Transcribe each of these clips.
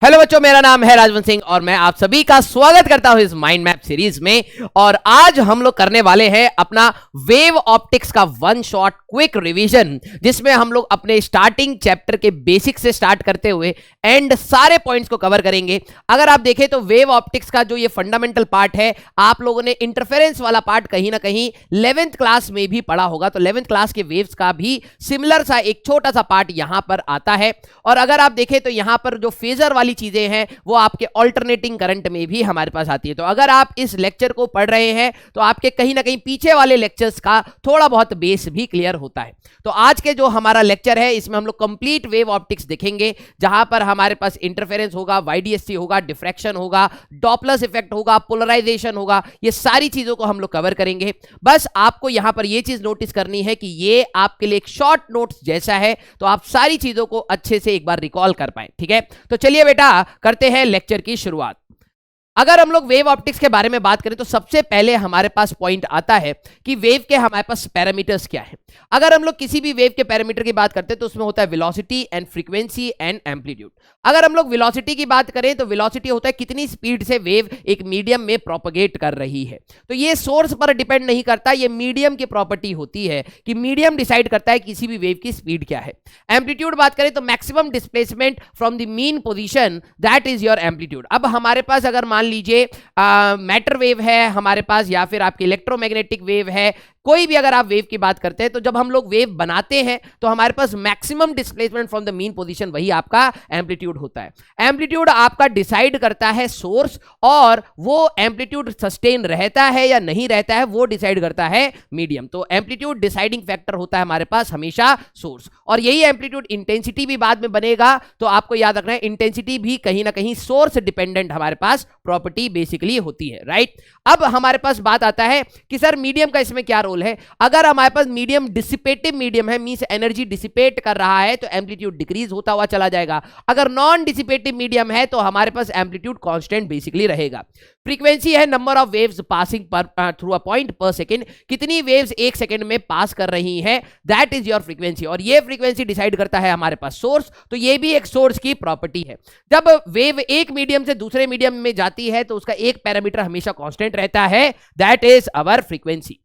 Hello बच्चों, मेरा नाम है राजवंत सिंह और मैं आप सभी का स्वागत करता हूं इस माइंड मैप सीरीज में। और आज हम लोग करने वाले हैं अपना वेव ऑप्टिक्स का वन शॉट क्विक रिवीजन, जिसमें हम लोग अपने स्टार्टिंग चैप्टर के बेसिक से स्टार्ट करते हुए एंड सारे पॉइंट्स को कवर करेंगे। अगर आप देखें तो वेव ऑप्टिक्स का जो ये फंडामेंटल पार्ट है, आप लोगों ने इंटरफेरेंस वाला पार्ट कहीं ना कहीं 11th क्लास में भी पढ़ा होगा, तो 11th क्लास के वेव्स का भी सिमिलर सा एक छोटा सा पार्ट यहां पर आता है। और अगर आप देखें तो यहां पर जो फेजर वाली चीजें हैं वो आपके ऑल्टरनेटिंग करंट में भी हमारे पास आती है। तो अगर आप इस लेक्चर को पढ़ रहे हैं तो आपके कहीं ना कहीं पीछे वाले लेक्चर्स का थोड़ा बहुत बेस भी क्लियर होता है। तो आज के जो हमारा लेक्चर है इसमें हम लोग कंप्लीट वेव ऑप्टिक्स देखेंगे, जहां पर हमारे पास इंटरफेरेंस होगा, वाईडीएसटी होगा, डिफ्रैक्शन होगा, डॉपलर इफेक्ट होगा, पोलराइजेशन होगा, ये सारी चीजों को हम लोग कवर करेंगे। बस आपको यहां पर ये चीज नोटिस करनी है कि ये आपके लिए एक शॉर्ट नोट्स जैसा है, तो आप सारी चीजों को अच्छे से एक बार रिकॉल कर पाए। ठीक है, तो चलिए बेटा करते हैं लेक्चर की शुरुआत। अगर हम लोग वेव ऑप्टिक्स के बारे में बात करें तो सबसे पहले हमारे पास पॉइंट आता है कि वेव के हमारे पास पैरामीटर्स क्या है। अगर हम लोग किसी भी वेव के पैरामीटर की बात करते हैं तो उसमें होता है velocity and frequency and amplitude. अगर हम लोग वेलोसिटी की बात करें तो वेलोसिटी होता है कितनी स्पीड से वेव एक मीडियम में प्रोपगेट कर रही है। तो ये सोर्स पर डिपेंड नहीं करता, ये मीडियम की प्रॉपर्टी होती है कि मीडियम डिसाइड करता है किसी भी वेव की स्पीड क्या है। एम्पलीट्यूड बात करें तो maximum displacement from the mean position, that is your amplitude. अब हमारे पास अगर मान लीजिए मैटर वेव है हमारे पास, या फिर आपकी इलेक्ट्रोमैग्नेटिक वेव है, कोई भी अगर आप वेव की बात करते हैं तो जब हम लोग वेव बनाते हैं तो हमारे पास maximum displacement from the mean position वही आपका एम्पलीट्यूड होता है। एम्पलीट्यूड आपका डिसाइड करता है सोर्स, और वो एम्पलीट्यूड सस्टेन रहता है या नहीं रहता है वो डिसाइड करता है मीडियम। तो एम्पलीट्यूड डिसाइडिंग फैक्टर होता है हमारे पास हमेशा सोर्स, और यही एम्पलीट्यूड इंटेंसिटी भी बाद में बनेगा। तो आपको याद रखना है इंटेंसिटी भी कहीं ना कहीं सोर्स डिपेंडेंट हमारे पास प्रॉपर्टी बेसिकली होती है, राइट। अब हमारे पास बात आता है कि सर मीडियम का इसमें क्या रोल है। अगर हमारे पास मीडियम डिसिपेटिव मीडियम है, मींस एनर्जी डिसिपेट कर रहा है, तो एम्पलीट्यूड डिक्रीज होता हुआ चला जाएगा। अगर नॉन डिसिपेटिव मीडियम है तो हमारे पास एम्पलीट्यूड कांस्टेंट बेसिकली रहेगा। फ्रीक्वेंसी है नंबर ऑफ वेव्स पासिंग पर थ्रू अ पॉइंट पर सेकंड, कितनी वेव्स एक सेकंड में पास कर रही हैं, दैट इज योर फ्रीक्वेंसी। और ये फ्रीक्वेंसी डिसाइड करता है हमारे पास सोर्स, तो ये भी एक सोर्स की प्रॉपर्टी है। जब वेव एक मीडियम से दूसरे मीडियम में जाती है तो उसका एक पैरामीटर हमेशा कांस्टेंट रहता है, दैट इज आवर फ्रीक्वेंसी।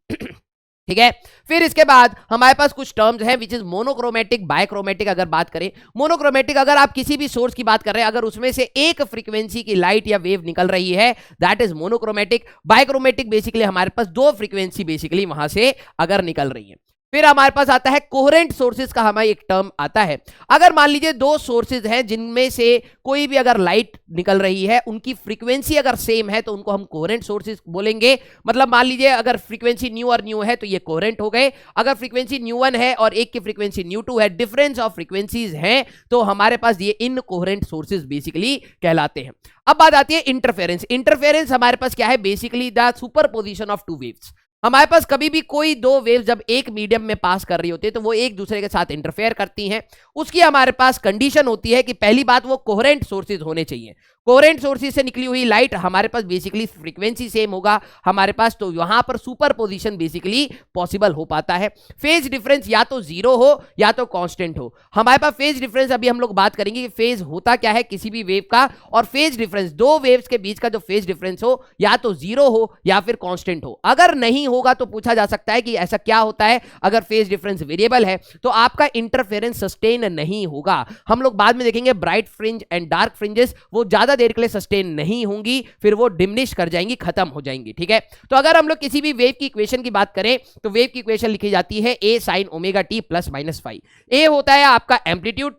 ठीक है, फिर इसके बाद हमारे पास कुछ टर्म्स हैं विच इज मोनोक्रोमेटिक, बायक्रोमेटिक। अगर बात करें मोनोक्रोमेटिक, अगर आप किसी भी सोर्स की बात कर रहे हैं, अगर उसमें से एक फ्रीक्वेंसी की लाइट या वेव निकल रही है, दैट इज मोनोक्रोमेटिक। बायक्रोमेटिक बेसिकली हमारे पास दो फ्रीक्वेंसी बेसिकली वहां से अगर निकल रही है। फिर हमारे पास आता है कोहेरेंट सोर्सेज का हमारा एक टर्म आता है। अगर मान लीजिए दो सोर्सेज हैं जिनमें से कोई भी अगर लाइट निकल रही है, उनकी फ्रीक्वेंसी अगर सेम है तो उनको हम कोहेरेंट सोर्सेज बोलेंगे। मतलब मान लीजिए अगर फ्रीक्वेंसी न्यू और न्यू है तो ये कोहेरेंट हो गए। अगर फ्रीक्वेंसी न्यू 1 है और एक की फ्रीक्वेंसी न्यू 2 है, डिफरेंस ऑफ फ्रीक्वेंसीज हैं, तो हमारे पास ये इनकोहेरेंट सोर्सेज बेसिकली कहलाते हैं। अब बात आती है इंटरफेरेंस। इंटरफेरेंस हमारे पास क्या है, basically the superposition of two waves. हमारे पास कभी भी कोई दो वेव जब एक मीडियम में पास कर रही होती है तो वो एक दूसरे के साथ इंटरफेयर करती हैं। उसकी हमारे पास कंडीशन होती है कि पहली बात वो कोहेरेंट सोर्सेज होने चाहिए। कोहेरेंट सोर्सेज से निकली हुई लाइट हमारे पास बेसिकली फ्रीक्वेंसी सेम होगा हमारे पास, तो यहां पर सुपरपोजिशन बेसिकली पॉसिबल हो पाता है। फेज डिफरेंस या तो जीरो हो या तो कांस्टेंट हो। हमारे पास फेज डिफरेंस अभी हम लोग बात करेंगे कि फेज होता क्या है किसी भी वेव का, और फेज डिफरेंस दो वेव्स के बीच का जो फेज डिफरेंस हो या तो जीरो हो या फिर कांस्टेंट हो। अगर नहीं होगा तो पूछा जा सकता है कि ऐसा क्या होता है, अगर फेज डिफरेंस वेरिएबल है तो आपका इंटरफेरेंस सस्टेन नहीं होगा। हम लोग बाद में देखेंगे bright fringe and dark fringes वो ज्यादा देर के लिए सस्टेन नहीं होंगी, फिर वो डिमिनिश कर जाएंगी, खत्म हो जाएंगी। ठीक है, तो अगर हम लोग किसी भी वेव की इक्वेशन की बात करें तो वेव की इक्वेशन लिखी जाती है a sin omega t plus minus phi. A होता है आपका एम्पलीट्यूड।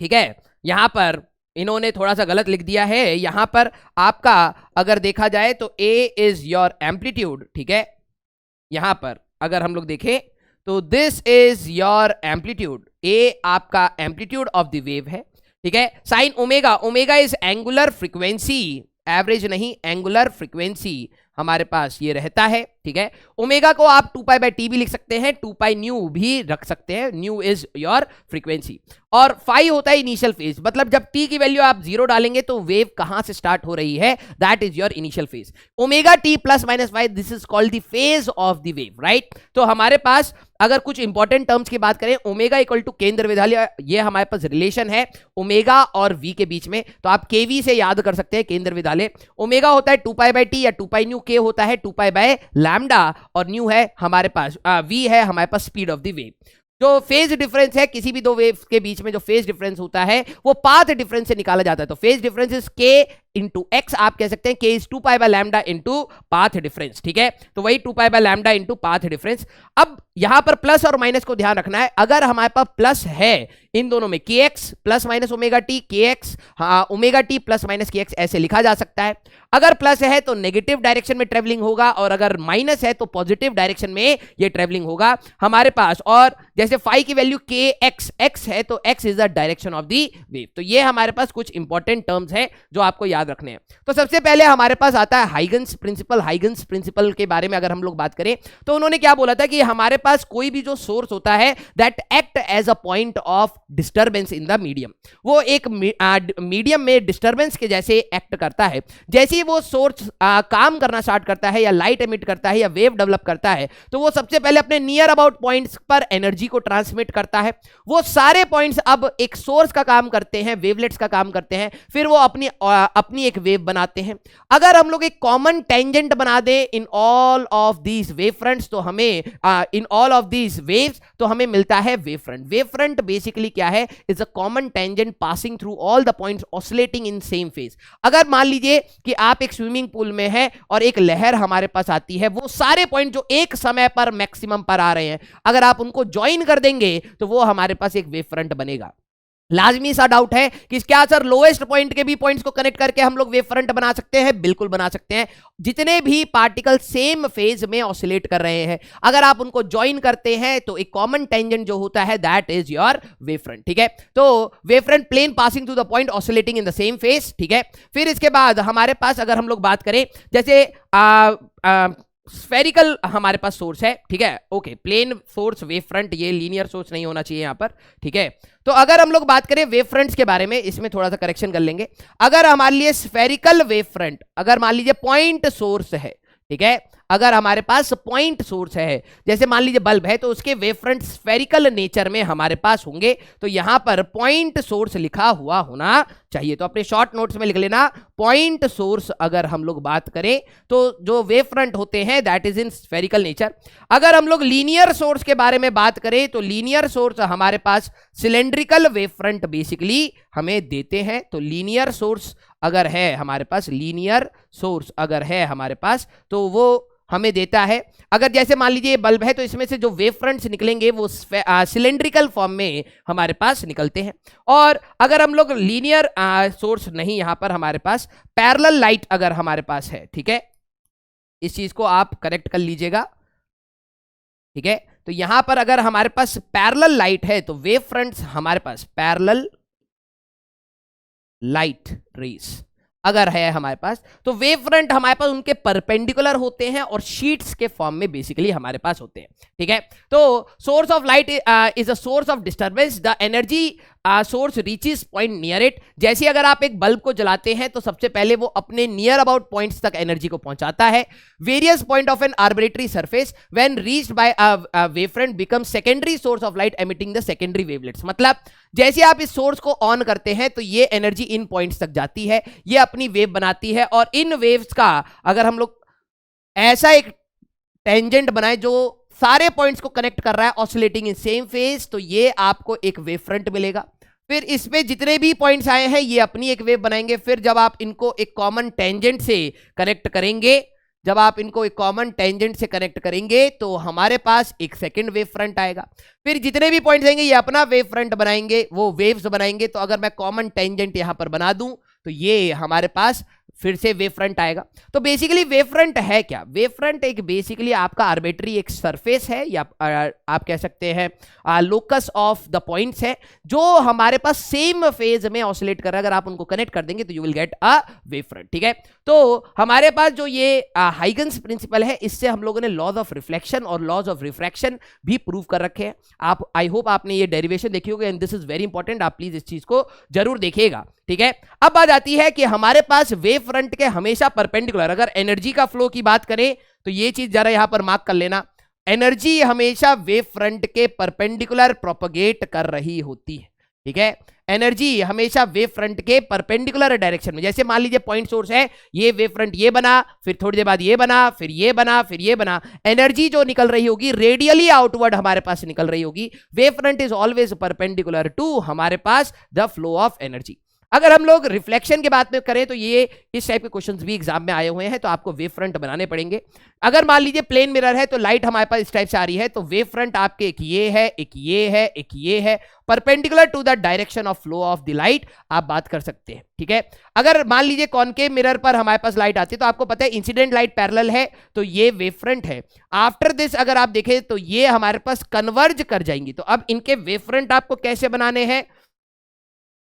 ठीक है, यहां पर इन्होंने थोड़ा सा गलत लिख दिया है, यहां पर आपका अगर देखा जाए तो a इज योर एम्पलीट्यूड। ठीक है, यहां पर अगर हम लोग देखें तो दिस इज योर एम्पलीट्यूड, ए आपका एम्पलीट्यूड ऑफ द वेव है। ठीक है, sine omega, omega is angular frequency, average नहीं एंगुलर फ्रीक्वेंसी हमारे पास ये रहता है। ठीक है, ओमेगा को आप 2π/t भी लिख सकते हैं, 2π न्यू भी रख सकते हैं, न्यू इज योर फ्रीक्वेंसी। और फाई होता है इनिशियल फेज, मतलब जब t की वैल्यू आप 0 डालेंगे तो वेव कहां से स्टार्ट हो रही है, that is your initial phase. Omega t plus minus phi, this is called the phase of the wave, right. तो हमारे पास अगर कुछ इंपॉर्टेंट टर्म्स की बात करें, ओमेगा इक्वल टू केंद्र विद्यालय, ये हमारे पास रिलेशन है ओमेगा और वी के बीच में, तो आप केवी से याद कर सकते हैं केंद्र विद्यालय। ओमेगा होता है 2π/t या 2π न्यू, के होता है 2π/λ और न्यू है हमारे पास वी है हमारे पास स्पीड ऑफ द वेव। जो फेज डिफरेंस है किसी भी दो वेव्स के बीच में, जो फेज डिफरेंस होता है वो पाथ डिफरेंस से निकाला जाता है। तो फेज डिफरेंस इज के इंटू एक्स, आप कह सकते हैं के इज 2π/λ इंटू पाथ डिफरेंस, ठीक है। तो वही 2π/λ इंटू पाथ डिफरेंस। अब यहां पर प्लस और माइनस को ध्यान रखना है। अगर हमारे पास प्लस है इन दोनों में, k x plus minus omega t, k x omega t plus minus k x, ऐसे लिखा जा सकता है। अगर प्लस है तो नेगेटिव डायरेक्शन में ट्रेवलिंग होगा, और अगर माइनस है तो पॉजिटिव डायरेक्शन में ये ट्रेवलिंग होगा हमारे पास। और जैसे फाई की वैल्यू के एक्स एक्स है तो x is the direction of the wave. तो ये हमारे पास कुछ इंपॉर्टेंट टर्म्स हैं जो आपको याद रखने हैं। तो सबसे पहले हमारे पास आता है हाइगन्स प्रिंसिपल। हाइगन्स प्रिंसिपल के बारे में अगर हम लोग बात करें तो उन्होंने क्या बोला था कि हमारे पास कोई भी जो सोर्स होता है that act as a point of disturbance in the medium, वो एक मीडियम में डिस्टर्बेंस के जैसे एक्ट करता है। जैसे ही वो सोर्स काम करना स्टार्ट करता है या लाइट एमिट करता है या वेव डेवलप करता है, तो वो सबसे पहले अपने नियर अबाउट पॉइंट्स पर एनर्जी को ट्रांसमिट करता है। वो सारे पॉइंट्स अब एक सोर्स का काम करते हैं, वेवलेट्स का काम करते हैं, फिर वो अपनी एक वेव बनाते हैं। अगर हम लोग एक कॉमन टेंजेंट बना दें in all of these wave fronts, तो हमें in all of these waves तो हमें मिलता है wave front. Wave front basically क्या है, is a common tangent passing through all the points oscillating in same phase. अगर मान लीजिए कि आप एक स्विमिंग पूल में है और एक लहर हमारे पास आती है, वो सारे पॉइंट जो एक समय पर मैक्सिमम पर आ रहे हैं, अगर आप उनको ज्वाइन कर देंगे तो वो हमारे पास एक वेव फ्रंट बनेगा। लाजमी सा डाउट है कि क्या सर लोएस्ट पॉइंट के भी पॉइंट्स को कनेक्ट करके हम लोग वेव फ्रंट बना सकते हैं? बिल्कुल बना सकते हैं। जितने भी पार्टिकल सेम फेज में ऑसिलेट कर रहे हैं, अगर आप उनको ज्वाइन करते हैं तो एक कॉमन टेंजेंट जो होता है that is your wave front, ठीक है। तो wave front plane passing through the point oscillating in the same phase, ठीक है। फिर इसके बाद हमारे पास अगर हम लोग बात करें, जैसे स्फेरिकल हमारे पास सोर्स है, ठीक है, okay, plane source wave front, ये लीनियर सोर्स नहीं होना चाहिए यहां पर, ठीक है। तो अगर हम लोग बात करें वेव फ्रंट्स के बारे में, इसमें थोड़ा सा करेक्शन कर लेंगे। अगर हमारे लिए स्फेरिकल वेव फ्रंट, अगर मान लीजिए पॉइंट सोर्स है, ठीक है, अगर हमारे पास पॉइंट सोर्स है, जैसे मान लीजिए बल्ब है, तो उसके वेव फ्रंट स्फेरिकल नेचर में हमारे पास होंगे, तो यहां पर पॉइंट सोर्स लिखा हुआ होना चाहिए। तो अपने शॉर्ट नोट्स में लिख लेना, पॉइंट सोर्स अगर हम लोग बात करें तो जो वेव फ्रंट होते हैं that is in spherical nature. अगर हम लोग लीनियर सोर्स के बारे में बात करें तो लीनियर सोर्स हमारे पास सिलेंड्रिकल वेव फ्रंट बेसिकली हमें देते हैं। तो लीनियर सोर्स अगर है हमारे पास, लीनियर सोर्स अगर है हमारे पास, तो वो हमें देता है। अगर जैसे मान लीजिए बल्ब है, तो इसमें से जो वेव फ्रंट्स निकलेंगे वो सिलेंड्रिकल फॉर्म में हमारे पास निकलते हैं। और अगर हम लोग लीनियर सोर्स नहीं, यहां पर हमारे पास पैरेलल लाइट अगर हमारे पास है, ठीक है, इस चीज को आप करेक्ट कर लीजिएगा, ठीक है। तो यहां पर अगर हमारे पास पैरेलल लाइट है तो वेव फ्रंट्स हमारे पास पैरेलल लाइट रेस अगर है हमारे पास, तो वेव फ्रंट हमारे पास उनके परपेंडिकुलर होते हैं और शीट्स के फॉर्म में बेसिकली हमारे पास होते हैं, ठीक है। तो source of light is a source of disturbance, the energy source reaches point near it. जैसे अगर आप एक बल्ब को जलाते हैं तो सबसे पहले वो अपने नियर अबाउट पॉइंट्स तक एनर्जी को पहुंचाता है। Various point of an arbitrary surface when reached by a wave front become secondary source of light emitting the secondary wavelets. मतलब जैसे आप इस सोर्स को ऑन करते हैं तो ये एनर्जी इन पॉइंट्स तक जाती है, ये अपनी वेव बनाती है, और इन वेव्स का अगर हम लोग ऐसा एक टेंजेंट बनाए जो सारे पॉइंट्स को कनेक्ट कर रहा है ऑसिलेटिंग इन सेम फेज, तो ये आपको एक वेव फ्रंट मिलेगा। फिर इसमें जितने भी पॉइंट्स आए हैं ये अपनी एक वेव बनाएंगे। फिर जब आप इनको एक कॉमन टेंजेंट से कनेक्ट करेंगे, जब आप इनको एक कॉमन टेंजेंट से कनेक्ट करेंगे तो हमारे पास एक सेकंड वेव फ्रंट आएगा। फिर जितने भी पॉइंट्स आएंगे ये अपना वेव फ्रंट बनाएंगे, वो वेव्स बनाएंगे। तो अगर मैं कॉमन टेंजेंट यहां पर बना दूं तो ये हमारे पास फिर से वेव फ्रंट आएगा। तो बेसिकली वेव फ्रंट है क्या? वेव फ्रंट एक बेसिकली आपका आर्बिट्री एक सरफेस है, या आप कह सकते हैं लोकस ऑफ द पॉइंट्स है जो हमारे पास सेम फेज में ऑसिलेट कर रहा है। अगर आप उनको कनेक्ट कर देंगे तो you will get a wave front, ठीक है। तो हमारे पास जो ये हाइगन्स प्रिंसिपल है, इससे हम लोगों ने लॉज ऑफ रिफ्लेक्शन और लॉज ऑफ रिफ्रैक्शन भी प्रूव कर रखे हैं। आप आई होप आपने ये डेरिवेशन देखी होगी, and this is very important, आप प्लीज इस चीज को जरूर देखिएगा, ठीक है। अब बात आती है कि हमारे पास वेव फ्रंट के हमेशा परपेंडिकुलर, अगर एनर्जी का फ्लो की बात करें तो ये चीज जरा यहां पर मार्क कर लेना, एनर्जी हमेशा वेव फ्रंट के परपेंडिकुलर प्रोपगेट कर रही होती है, ठीक है। एनर्जी हमेशा वेव फ्रंट के परपेंडिकुलर डायरेक्शन में, जैसे मान लीजिए पॉइंट सोर्स है, ये वेव फ्रंट ये बना, फिर थोड़ी देर बाद ये बना, फिर ये बना, फिर ये बना, एनर्जी जो निकल रही होगी रेडियली आउटवर्ड हमारे पास निकल रही होगी। Wave front is always perpendicular to हमारे पास द फ्लो ऑफ एनर्जी। अगर हम लोग रिफ्लेक्शन के बात में करें तो ये इस टाइप के क्वेश्चंस भी एग्जाम में आए हुए हैं, तो आपको वेव फ्रंट बनाने पड़ेंगे। अगर मान लीजिए प्लेन मिरर है तो लाइट हमारे पास इस टाइप से आ रही है, तो वेव फ्रंट आपके एक ये है, एक ये है, एक ये है, perpendicular to the direction of flow of the light आप बात कर सकते हैं, ठीक है। अगर मान लीजिए कॉनकेव मिरर पर हमारे पास लाइट आती है तो आपको पता है इंसिडेंट लाइट पैरेलल है, तो ये वेव फ्रंट है। आफ्टर दिस अगर आप देखें तो ये हमारे पास कन्वर्ज कर जाएंगी। तो अब इनके वेव फ्रंट आपको कैसे बनाने हैं,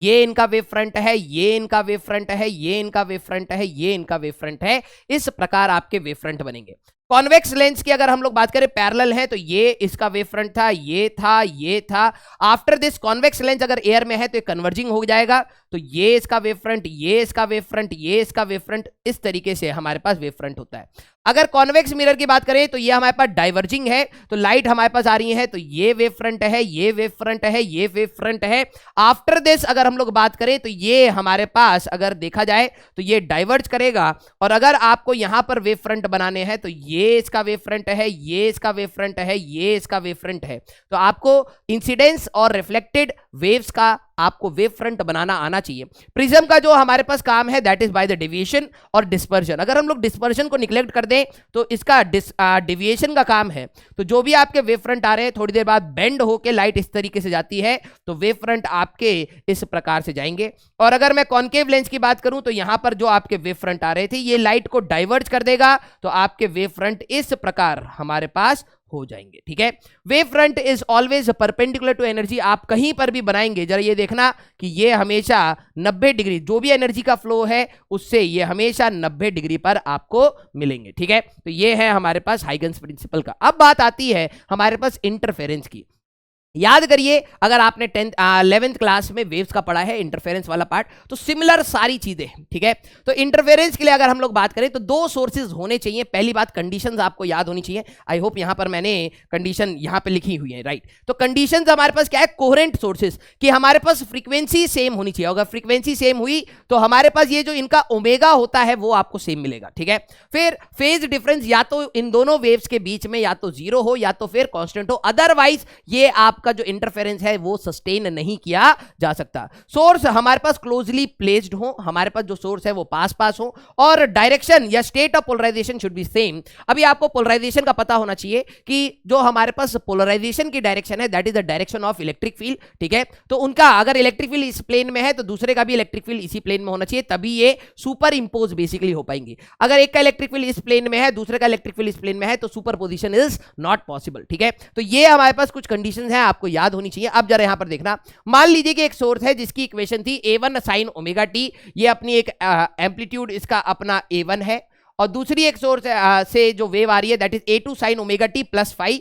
ये इनका वेव फ्रंट है, ये इनका वेव फ्रंट है, ये इनका वेव फ्रंट है, ये इनका वेव फ्रंट है, इस प्रकार आपके वेव फ्रंट बनेंगे। कॉन्वेक्स लेंस की अगर हम लोग बात करें पैरेलल है तो ये इसका वेव फ्रंट था, ये था, ये था। आफ्टर दिस कॉन्वेक्स लेंस अगर एयर में है तो ये कन्वर्जिंग हो जाएगा, तो ये इसका वेव फ्रंट, ये इसका वेव फ्रंट, ये इसका वेव फ्रंट, इस तरीके से हमारे पास वेव फ्रंट होता है। अगर कॉन्वेक्स मिरर की बात करें तो ये हमारे पास डाइवर्जिंग है, तो लाइट हमारे पास आ रही है, तो ये वेव फ्रंट है, ये वेव फ्रंट है, ये वेव फ्रंट है। आफ्टर दिस अगर हम लोग बात करें तो ये हमारे पास अगर देखा जाए तो ये डाइवर्ज करेगा, और अगर आपको यहां पर वेव फ्रंट बनाने हैं तो ये इसका वेव फ्रंट है, ये इसका वेव फ्रंट है, ये इसका वेव फ्रंट है। तो आपको इंसिडेंस और रिफ्लेक्टेड वेव्स का आपको वेव फ्रंट बनाना आना चाहिए। प्रिज्म का जो हमारे पास काम है that is by the deviation और डिस्पर्जन। अगर हम लोग डिस्पर्जन को निग्लेक्ट कर दें तो इसका डेविएशन का काम है। तो जो भी आपके वेव फ्रंट आ रहे हैं थोड़ी देर बाद बेंड होके लाइट इस तरीके से जाती है, तो वेव फ्रंट आपके इस प्रकार से जाएंगे। और अगर मैं कॉनकेव लेंस की बात करूं तो यहां पर जो आपके वेव फ्रंट आ रहे थे ये लाइट को डाइवर्ज कर देगा, तो आपके वेव फ्रंट इस प्रकार हमारे पास हो जाएंगे, ठीक है। Wave front is always perpendicular to energy. आप कहीं पर भी बनाएंगे, जरा ये देखना कि ये हमेशा 90 डिग्री, जो भी एनर्जी का फ्लो है उससे ये हमेशा 90 डिग्री पर आपको मिलेंगे, ठीक है। तो ये है हमारे पास हाइगन्स प्रिंसिपल का। अब बात आती है हमारे पास इंटरफेरेंस की। याद करिए अगर आपने 11th क्लास में वेव्स का पढ़ा है, इंटरफेरेंस वाला पार्ट, तो सिमिलर सारी चीजें, ठीक है। तो इंटरफेरेंस के लिए अगर हम लोग बात करें तो दो सोर्सेज होने चाहिए। पहली बात कंडीशंस आपको याद होनी चाहिए। आई होप यहां पर मैंने कंडीशन यहां पे लिखी हुई है, राइट। तो कंडीशंस हमारे पास क्या है, कोहेरेंट सोर्सेज, कि हमारे पास फ्रीक्वेंसी सेम होनी चाहिए। अगर फ्रीक्वेंसी सेम हुई तो हमारे पास ये जो इनका ओमेगा होता है वो आपको सेम मिलेगा, ठीक है। फिर फेज डिफरेंस या तो इन दोनों वेव्स के बीच में या तो जीरो हो या तो फिर कांस्टेंट हो, अदरवाइज ये आप का जो इंटरफेरेंस है वो सस्टेन नहीं किया जा सकता। सोर्स हमारे पास क्लोजली प्लेस्ड हो, हमारे पास जो सोर्स है वो पास पास हो, और डायरेक्शन या state of polarisation should be same. अभी आपको पोलराइजेशन का पता होना चाहिए कि जो हमारे पास पोलराइजेशन की डायरेक्शन है that is the direction of electric field, ठीक है। तो उनका अगर इलेक्ट्रिक फील्ड इस प्लेन में है तो दूसरे का भी इलेक्ट्रिक फील्ड इसी प्लेन में होना चाहिए, तभी ये सुपर इंपोज बेसिकली हो पाएंगे। अगर एक का इलेक्ट्रिक फील्ड इस प्लेन में है, दूसरे का इलेक्ट्रिक फील्ड इस प्लेन में है, तो super position is not possible, ठीक है। तो ये हमारे पास कुछ कंडीशंस हैं, आपको याद होनी चाहिए। अब जरा यहां पर देखना, मान लीजिए कि एक सोर्स है जिसकी इक्वेशन थी a1 sin ओमेगा टी, ये अपनी एक एम्पलीट्यूड इसका अपना a1 है, और दूसरी एक सोर्स से जो वेव आ रही है that is a2 sin omega t plus 5,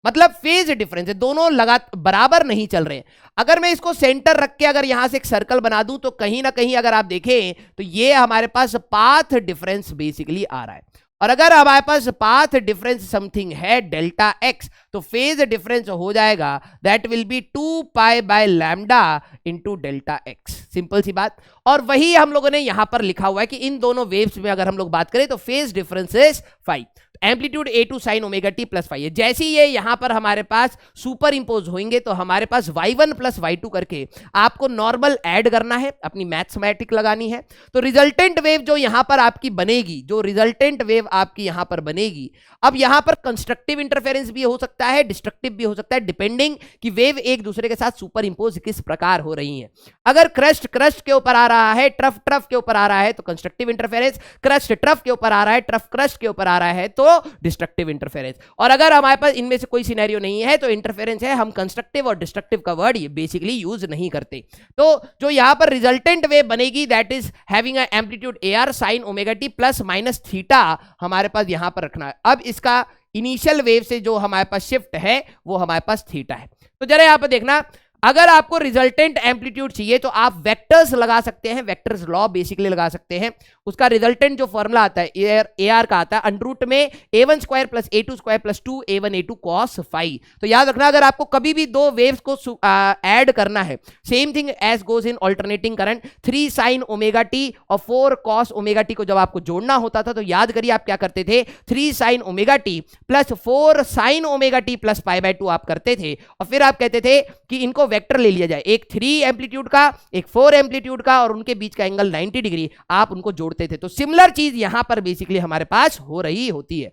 मतलब फेज डिफरेंस है, दोनों लगातार बराबर नहीं चल रहे हैं। अगर मैं इसको सेंटर रख के अगर यहां से एक सर्कल बना दूं तो कहीं ना कहीं अगर आप देखें तो ये हमारे पास पाथ डिफरेंस बेसिकली आ रहा है, और अगर हमारे पास पाथ डिफरेंस समथिंग है डेल्टा एक्स, तो फेज डिफरेंस हो जाएगा that will be 2 pi by lambda into delta x. Simple सी बात। और वही हम लोगों ने यहां पर लिखा हुआ है कि इन दोनों वेव्स में अगर हम लोग बात करें तो phase difference is 5, amplitude a2 sin omega t plus 5 है। जैसे ही ये यहां पर हमारे पास सुपर इंपोज होंगे तो हमारे पास y1 प्लस y2 करके आपको नॉर्मल ऐड करना है, अपनी मैथमेटिक लगानी है। तो रिजल्टेंट वेव जो यहां पर आपकी बनेगी, जो रिजल्टेंट वेव आपकी यहां पर बनेगी, अब यहां पर कंस्ट्रक्टिव इंटरफेरेंस भी हो सकता है, डिस्ट्रक्टिव भी हो सकता है, डिपेंडिंग कि वेव एक दूसरे के साथ सुपर इंपोज किस प्रकार हो रही है। अगर क्रस्ट के ऊपर आ रहा है, ट्रफ के ऊपर आ रहा है तो कंस्ट्रक्टिव इंटरफेरेंस, क्रस्ट ट्रफ के ऊपर आ रहा है, ट्रफ क्रस्ट के ऊपर आ रहा है तो डिस्ट्रक्टिव इंटरफेरेंस। और अगर हमारे पास इनमें से कोई सिनेरियो नहीं है तो इंटरफेरेंस है, हम कंस्ट्रक्टिव और डिस्ट्रक्टिव का वर्ड ये बेसिकली यूज नहीं करते। तो जो यहां पर रिजल्टेंट वेव बनेगी that is having a amplitude AR sin omega t plus minus theta हमारे पास यहां पर रखना है। अब इसका इनिशियल वेव से जो हमारे पास शिफ्ट है वो हमारे पास थीटा है। तो जरा यहां पर देखना, अगर आपको रिजल्टेंट एम्पलीट्यूड चाहिए तो आप वेक्टर्स लगा सकते हैं, वेक्टर्स लॉ बेसिकली लगा सकते हैं। उसका रिजल्टेंट जो फॉर्मूला आता है ए आर का आता है अंडर रूट में a1 square plus a2 square plus 2 a1 a2 cos phi. तो याद रखना अगर आपको कभी भी दो वेव्स को ऐड करना है, same thing as goes in alternating current, 3 sin omega t और 4 cos ओमेगा टी को जब आपको जोड़ना होता था तो याद करिए आप क्या करते थे, 3 sin omega t plus 4 sin omega t plus pi by 2 आप करते थे और फिर आप कहते थे कि इनको वेक्टर ले लिया जाए, एक 3 एम्पलीट्यूड का एक 4 एम्पलीट्यूड का और उनके बीच का एंगल 90 डिग्री, आप उनको जोड़ते थे। तो सिमिलर चीज यहां पर बेसिकली हमारे पास हो रही होती है।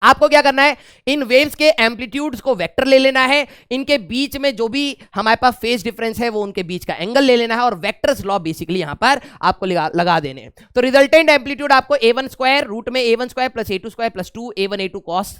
आपको क्या करना है, इन वेव्स के एम्पलीट्यूड्स को वेक्टर ले लेना है, इनके बीच में जो भी हमारे पास फेज डिफरेंस है वो उनके बीच का एंगल ले लेना है और वेक्टर्स लॉ बेसिकली यहां पर आपको लगा देने हैं। तो रिजल्टेंट एम्पलीट्यूड आपको a1 स्क्वायर रूट में a1 square plus a2 square plus 2 a1 a2 cos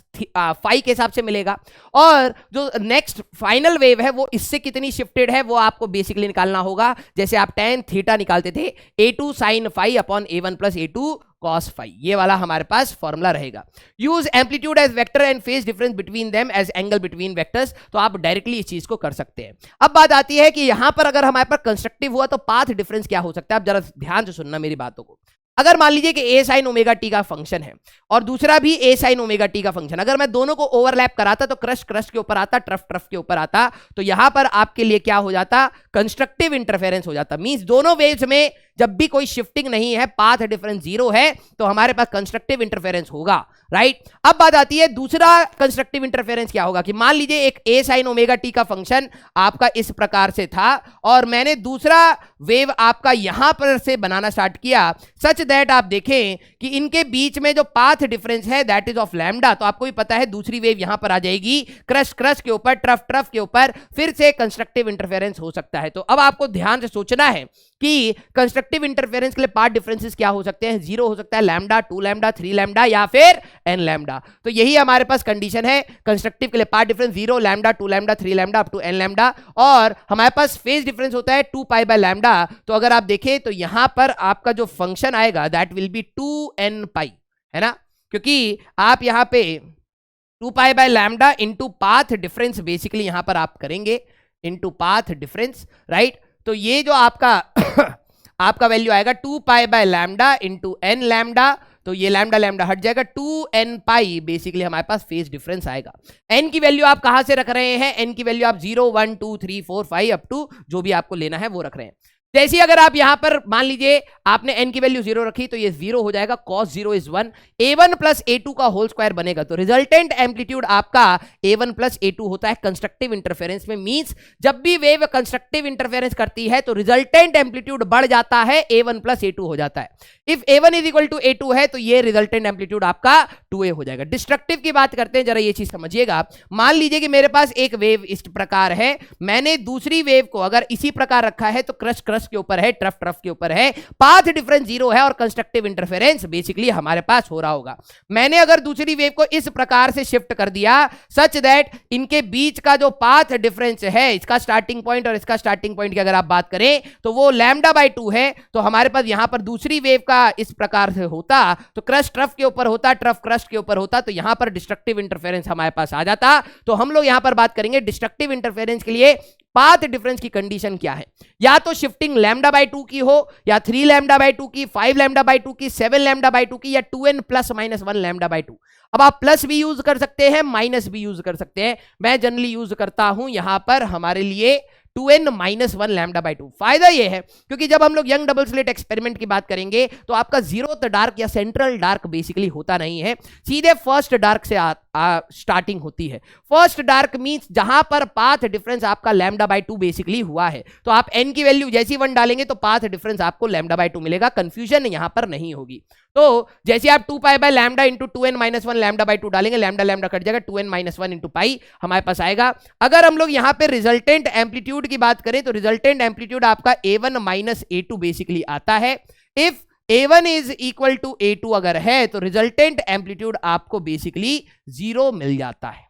phi के हिसाब से मिलेगा। और जो नेक्स्ट फाइनल वेव है वो इससे कितनी शिफ्टेड है वो आपको बेसिकली निकालना होगा, जैसे आप tan थीटा निकालते थे a2 sin phi upon a1 plus a2 cos phi, ये वाला हमारे पास फॉर्मूला रहेगा। Use amplitude as vector and phase difference between them as angle between vectors, तो आप डायरेक्टली इस चीज को कर सकते हैं। अब बात आती है कि यहां पर अगर हमारे पास कंस्ट्रक्टिव हुआ तो पाथ डिफरेंस क्या हो सकता है। आप जरा ध्यान से सुनना मेरी बातों को। अगर मान लीजिए कि a sin ओमेगा टी का फंक्शन है और दूसरा भी a sin ओमेगा टी का फंक्शन, अगर मैं दोनों को ओवरलैप कराता तो क्रस्ट के ऊपर आता, ट्रफ के ऊपर आता, तो यहां पर आपके लिए क्या हो जाता, कंस्ट्रक्टिव इंटरफेरेंस हो जाता। मींस दोनों वेव्स में जब भी कोई शिफ्टिंग नहीं है, पाथ डिफरेंस 0 है, तो हमारे पास कंस्ट्रक्टिव इंटरफेरेंस होगा, राइट। अब बात आती है दूसरा कंस्ट्रक्टिव इंटरफेरेंस क्या होगा, कि मान लीजिए एक a sin ओमेगा टी का फंक्शन आपका इस प्रकार से था और मैंने दूसरा वेव आपका यहां पर से बनाना स्टार्ट किया सच दैट आप देखें कि इनके बीच में जो पाथ डिफरेंस है दैट इज ऑफ लैम्डा। तो आपको भी पता है दूसरी वेव यहां पर आ जाएगी, क्रस्ट के ऊपर, ट्रफ के ऊपर, फिर से कंस्ट्रक्टिव इंटरफेरेंस हो सकता है। तो अब आपको ध्यान से सोचना है कि कंस्ट्रक्टिव इंटरफेरेंस के लिए पाथ डिफरेंसेस क्या हो सकते हैं, 0 हो सकता है, लैम्डा, 2 लैम्डा, 3 लैम्डा या फिर n लैम्डा। तो यही हमारे पास कंडीशन है, कंस्ट्रक्टिव के लिए path difference 0 lambda, 2 lambda, 3 lambda up to n lambda, और हमारे पास फेज डिफरेंस होता है 2 पाई बाय लैम्डा। तो अगर आप देखें तो यहां पर आपका जो फंक्शन आएगा दैट विल बी 2n पाई, है ना, क्योंकि आप यहां पे 2 pi by lambda into path difference basically यहां पर आप करेंगे, इंटू पाथ डिफरेंस, राइट। तो ये जो आपका आपका वैल्यू आएगा 2 pi by lambda into n lambda, तो ये लैम्डा लैम्डा हट जाएगा, 2n पाई बेसिकली हमारे पास फेज डिफरेंस आएगा। n की वैल्यू आप कहां से रख रहे हैं, n की वैल्यू आप 0 1 2 3 4 5 अप टू जो भी आपको लेना है वो रख रहे हैं। जैसे अगर आप यहां पर मान लीजिए आपने n की वैल्यू 0 रखी तो ये 0 हो जाएगा, cos 0 is 1, a1 plus a2 का होल स्क्वायर बनेगा। तो रिजल्टेंट एम्पलीट्यूड आपका a1 प्लस a2 होता है कंस्ट्रक्टिव इंटरफेरेंस में। मींस जब भी वेव कंस्ट्रक्टिव इंटरफेरेंस करती है तो रिजल्टेंट एम्पलीट्यूड बढ़ जाता है, a1 प्लस a2 हो जाता है। If a1 is equal to a2 है तो ये रिजल्टेंट एम्पलीट्यूड आपका 2a हो जाएगा। डिस्ट्रक्टिव की बात करते हैं, जरा ये चीज समझिएगा। मान लीजिए कि मेरे पास एक वेव इस प्रकार है, मैंने दूसरी वेव को अगर इसी प्रकार रखा है तो क्रस्ट के ऊपर है, ट्रफ के ऊपर है, पाथ डिफरेंस 0 है और कंस्ट्रक्टिव इंटरफेरेंस बेसिकली हमारे पास हो रहा होगा। मैंने अगर दूसरी वेव को इस प्रकार से शिफ्ट कर दिया सच दैट इनके बीच का जो पाथ डिफरेंस है, इसका स्टार्टिंग पॉइंट और इसका स्टार्टिंग पॉइंट की अगर आप बात करें तो वो लैम्डा बाय 2 है, तो हमारे पास यहां पर दूसरी वेव का इस प्रकार से होता तो क्रस्ट ट्रफ के ऊपर होता, ट्रफ क्रस्ट के ऊपर होता, तो यहां पर डिस्ट्रक्टिव इंटरफेरेंस हमारे पास आ जाता। तो हम लोग यहां पर बात करेंगे डिस्ट्रक्टिव इंटरफेरेंस के लिए पाथ डिफरेंस की कंडीशन क्या है, या तो शिफ्टिंग लैम्डा बाय 2 की हो, या 3 लैम्डा बाय 2 की, 5 लैम्डा बाय 2 की, 7 लैम्डा बाय 2 की, या 2n plus minus 1 lambda by 2। अब आप प्लस भी यूज कर सकते हैं, माइनस भी यूज कर सकते हैं। मैं जनरली यूज करता हूं यहां पर हमारे लिए 2n माइनस 1 लैम्डा बाय 2। फायदा ये है क्योंकि जब हम लोग यंग डबल स्लिट एक्सपेरिमेंट की बात करेंगे तो आपका जीरोथ डार्क या सेंट्रल डार्क बेसिकली होता नहीं है, सीधे फर्स्ट डार्क से स्टार्टिंग होती है। फर्स्ट डार्क मींस जहां पर पाथ डिफरेंस आपका लैम्डा बाय 2 बेसिकली हुआ है, तो आप n की वैल्यू जैसी 1 डालेंगे तो पाथ डिफरेंस आपको लैम्डा बाय 2 मिलेगा, कंफ्यूजन यहां पर नहीं होगी। तो जैसे आप 2 pi by lambda into 2n minus 1 lambda by 2 डालेंगे, लैम्डा लैम्डा कट जाएगा, 2n माइनस 1 इंटू पाई हमारे पास आएगा। अगर हम लोग यहां पे रिजल्टेंट एम्पलीट्यूड की बात करें तो रिजल्टेंट एम्पलीट्यूड आपका a1 माइनस a2 बेसिकली आता है। If a1 is equal to a2 अगर है तो रिजल्टेंट एम्पलीट्यूड आपको बेसिकली 0 मिल जाता है।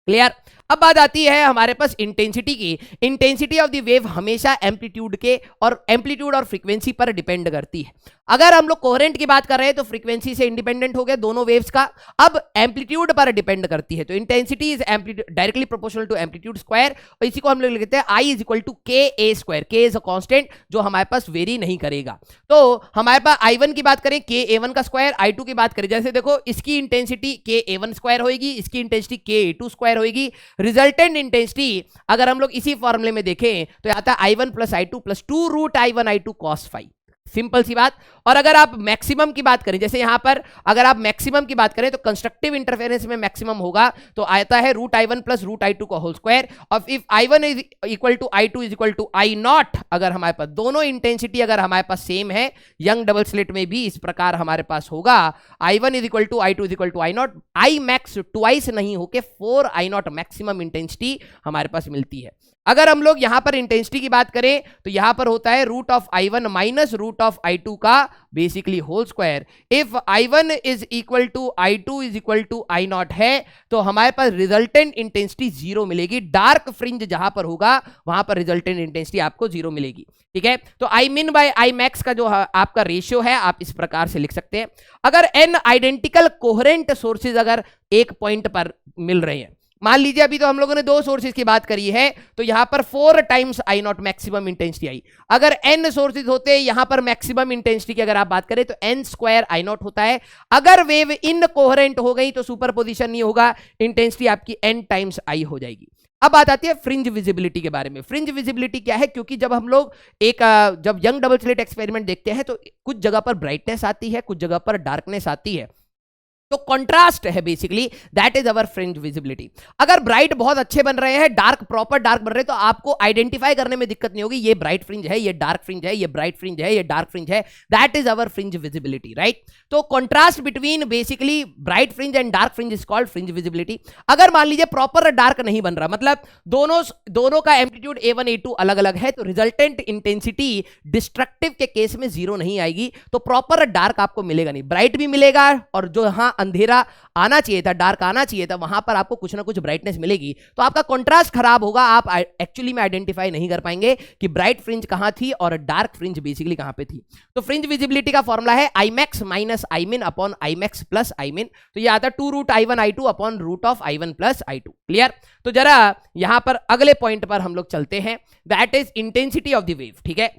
क्लियर। अब बात आती है हमारे पास इंटेंसिटी की। इंटेंसिटी ऑफ द वेव हमेशा एम्पलीट्यूड के और एम्पलीट्यूड और फ्रीक्वेंसी पर डिपेंड करती है। अगर हम लोग कोहेरेंट की बात कर रहे हैं तो फ्रीक्वेंसी से इंडिपेंडेंट हो गए दोनों वेव्स का। अब एम्पलीट्यूड पर डिपेंड करती है, तो intensity is directly proportional to amplitude square, और इसी को हम लोग लिखते हैं आई इज इक्वल टू के ए स्क्वायर। के इज अ कांस्टेंट जो हमारे पास वेरी नहीं करेगा। तो हमारे पास I1 की बात करें के A1 का स्क्वायर, I2 की बात करें जैसे देखो इसकी इंटेंसिटी के A1 स्क्वायर होगी, इसकी इंटेंसिटी के A2 स्क्वायर होगी। रिजल्टेंट इंटेंसिटी अगर हम लोग इसी फॉर्मूले में देखें तो आता है I1 plus I2 plus 2 root I1 I2 cos phi. Simple सी बात। और अगर आप मैक्सिमम की बात करें, जैसे यहां पर अगर आप मैक्सिमम की बात करें तो कंस्ट्रक्टिव इंटरफेरेंस में मैक्सिमम होगा तो आता है root I1 plus root I2 का होल स्क्वायर। और if I1 is equal to I2 is equal to I naught, अगर हमारे पास दोनों इंटेंसिटी अगर हमारे पास सेम है, यंग डबल स्लिट में भी इस प्रकार हमारे पास होगा I1 is equal to I2 is equal to I naught. I max twice नहीं होके 4 I नॉट मैक्सिमम इंटेंसिटी हमारे पास मिलती है। अगर हम लोग यहां पर इंटेंसिटी की बात करें तो यहां पर होता है root of I1 minus root of I2 का basically whole square. If I1 is equal to I2 is equal to I naught है तो हमारे पास रिजल्टेंट इंटेंसिटी 0 मिलेगी। डार्क फ्रिंज जहां पर होगा वहां पर रिजल्टेंट इंटेंसिटी आपको 0 मिलेगी। ठीक है, तो I min by I max का जो आपका रेशियो है आप इस प्रकार से लिख सकते हैं। अगर n आइडेंटिकल कोहेरेंट सोर्सेज अगर एक पॉइंट पर मिल रहे हैं, मान लीजिए अभी तो हम लोगों ने दो सोर्सेज की बात करी है तो यहां पर 4 times I not maximum intensity I. अगर n सोर्सेज होते यहां पर मैक्सिमम इंटेंसिटी की अगर आप बात करें तो n स्क्वायर I नॉट होता है। अगर वेव इन कोहेरेंट हो गई तो सुपरपोजिशन नहीं होगा, इंटेंसिटी आपकी n टाइम्स I हो जाएगी। अब बात आती है फ्रिंज विजिबिलिटी के बारे में। फ्रिंज विजिबिलिटी क्या है, क्योंकि जब हम लोग जब यंग डबल स्लिट एक्सपेरिमेंट देखते हैं तो कुछ जगह पर ब्राइटनेस आती है, कुछ जगह पर डार्कनेस आती है, तो कंट्रास्ट है basically, that is our fringe visibility. अगर ब्राइट बहुत अच्छे बन रहे हैं, डार्क प्रॉपर डार्क बन रहे हैं, तो आपको आइडेंटिफाई करने में दिक्कत नहीं होगी ये ब्राइट फ्रिंज है, ये डार्क फ्रिंज है, ये ब्राइट फ्रिंज है, ये डार्क फ्रिंज है। That is our fringe visibility, right. तो contrast between basically bright fringe and dark fringe is called fringe visibility. अगर मान लीजिए प्रॉपर डार्क नहीं बन रहा, मतलब दोनों का एम्पलीट्यूड A1 A2 अलग अलग है, तो रिजल्टेंट इंटेंसिटी डिस्ट्रक्टिव के केस में 0 नहीं आएगी, तो प्रॉपर डार्क आपको मिलेगा नहीं। ब्राइट भी मिलेगा और जो हाँ अंधेरा आना चाहिए था, डार्क आना चाहिए था, वहां पर आपको कुछ ना कुछ ब्राइटनेस मिलेगी, तो आपका कंट्रास्ट खराब होगा। आप एक्चुअली में आइडेंटिफाई नहीं कर पाएंगे कि ब्राइट फ्रिंज कहां थी और डार्क फ्रिंज बेसिकली कहां पे थी। तो फ्रिंज विजिबिलिटी का फॉर्मूला है I max minus I min upon I max plus I min। तो ये आता है 2 root I1 I2 upon root of I1 plus I2। Clear. तो जरा यहां पर अगले पॉइंट पर हम लोग चलते हैं, that is intensity of the wave. ठीक है,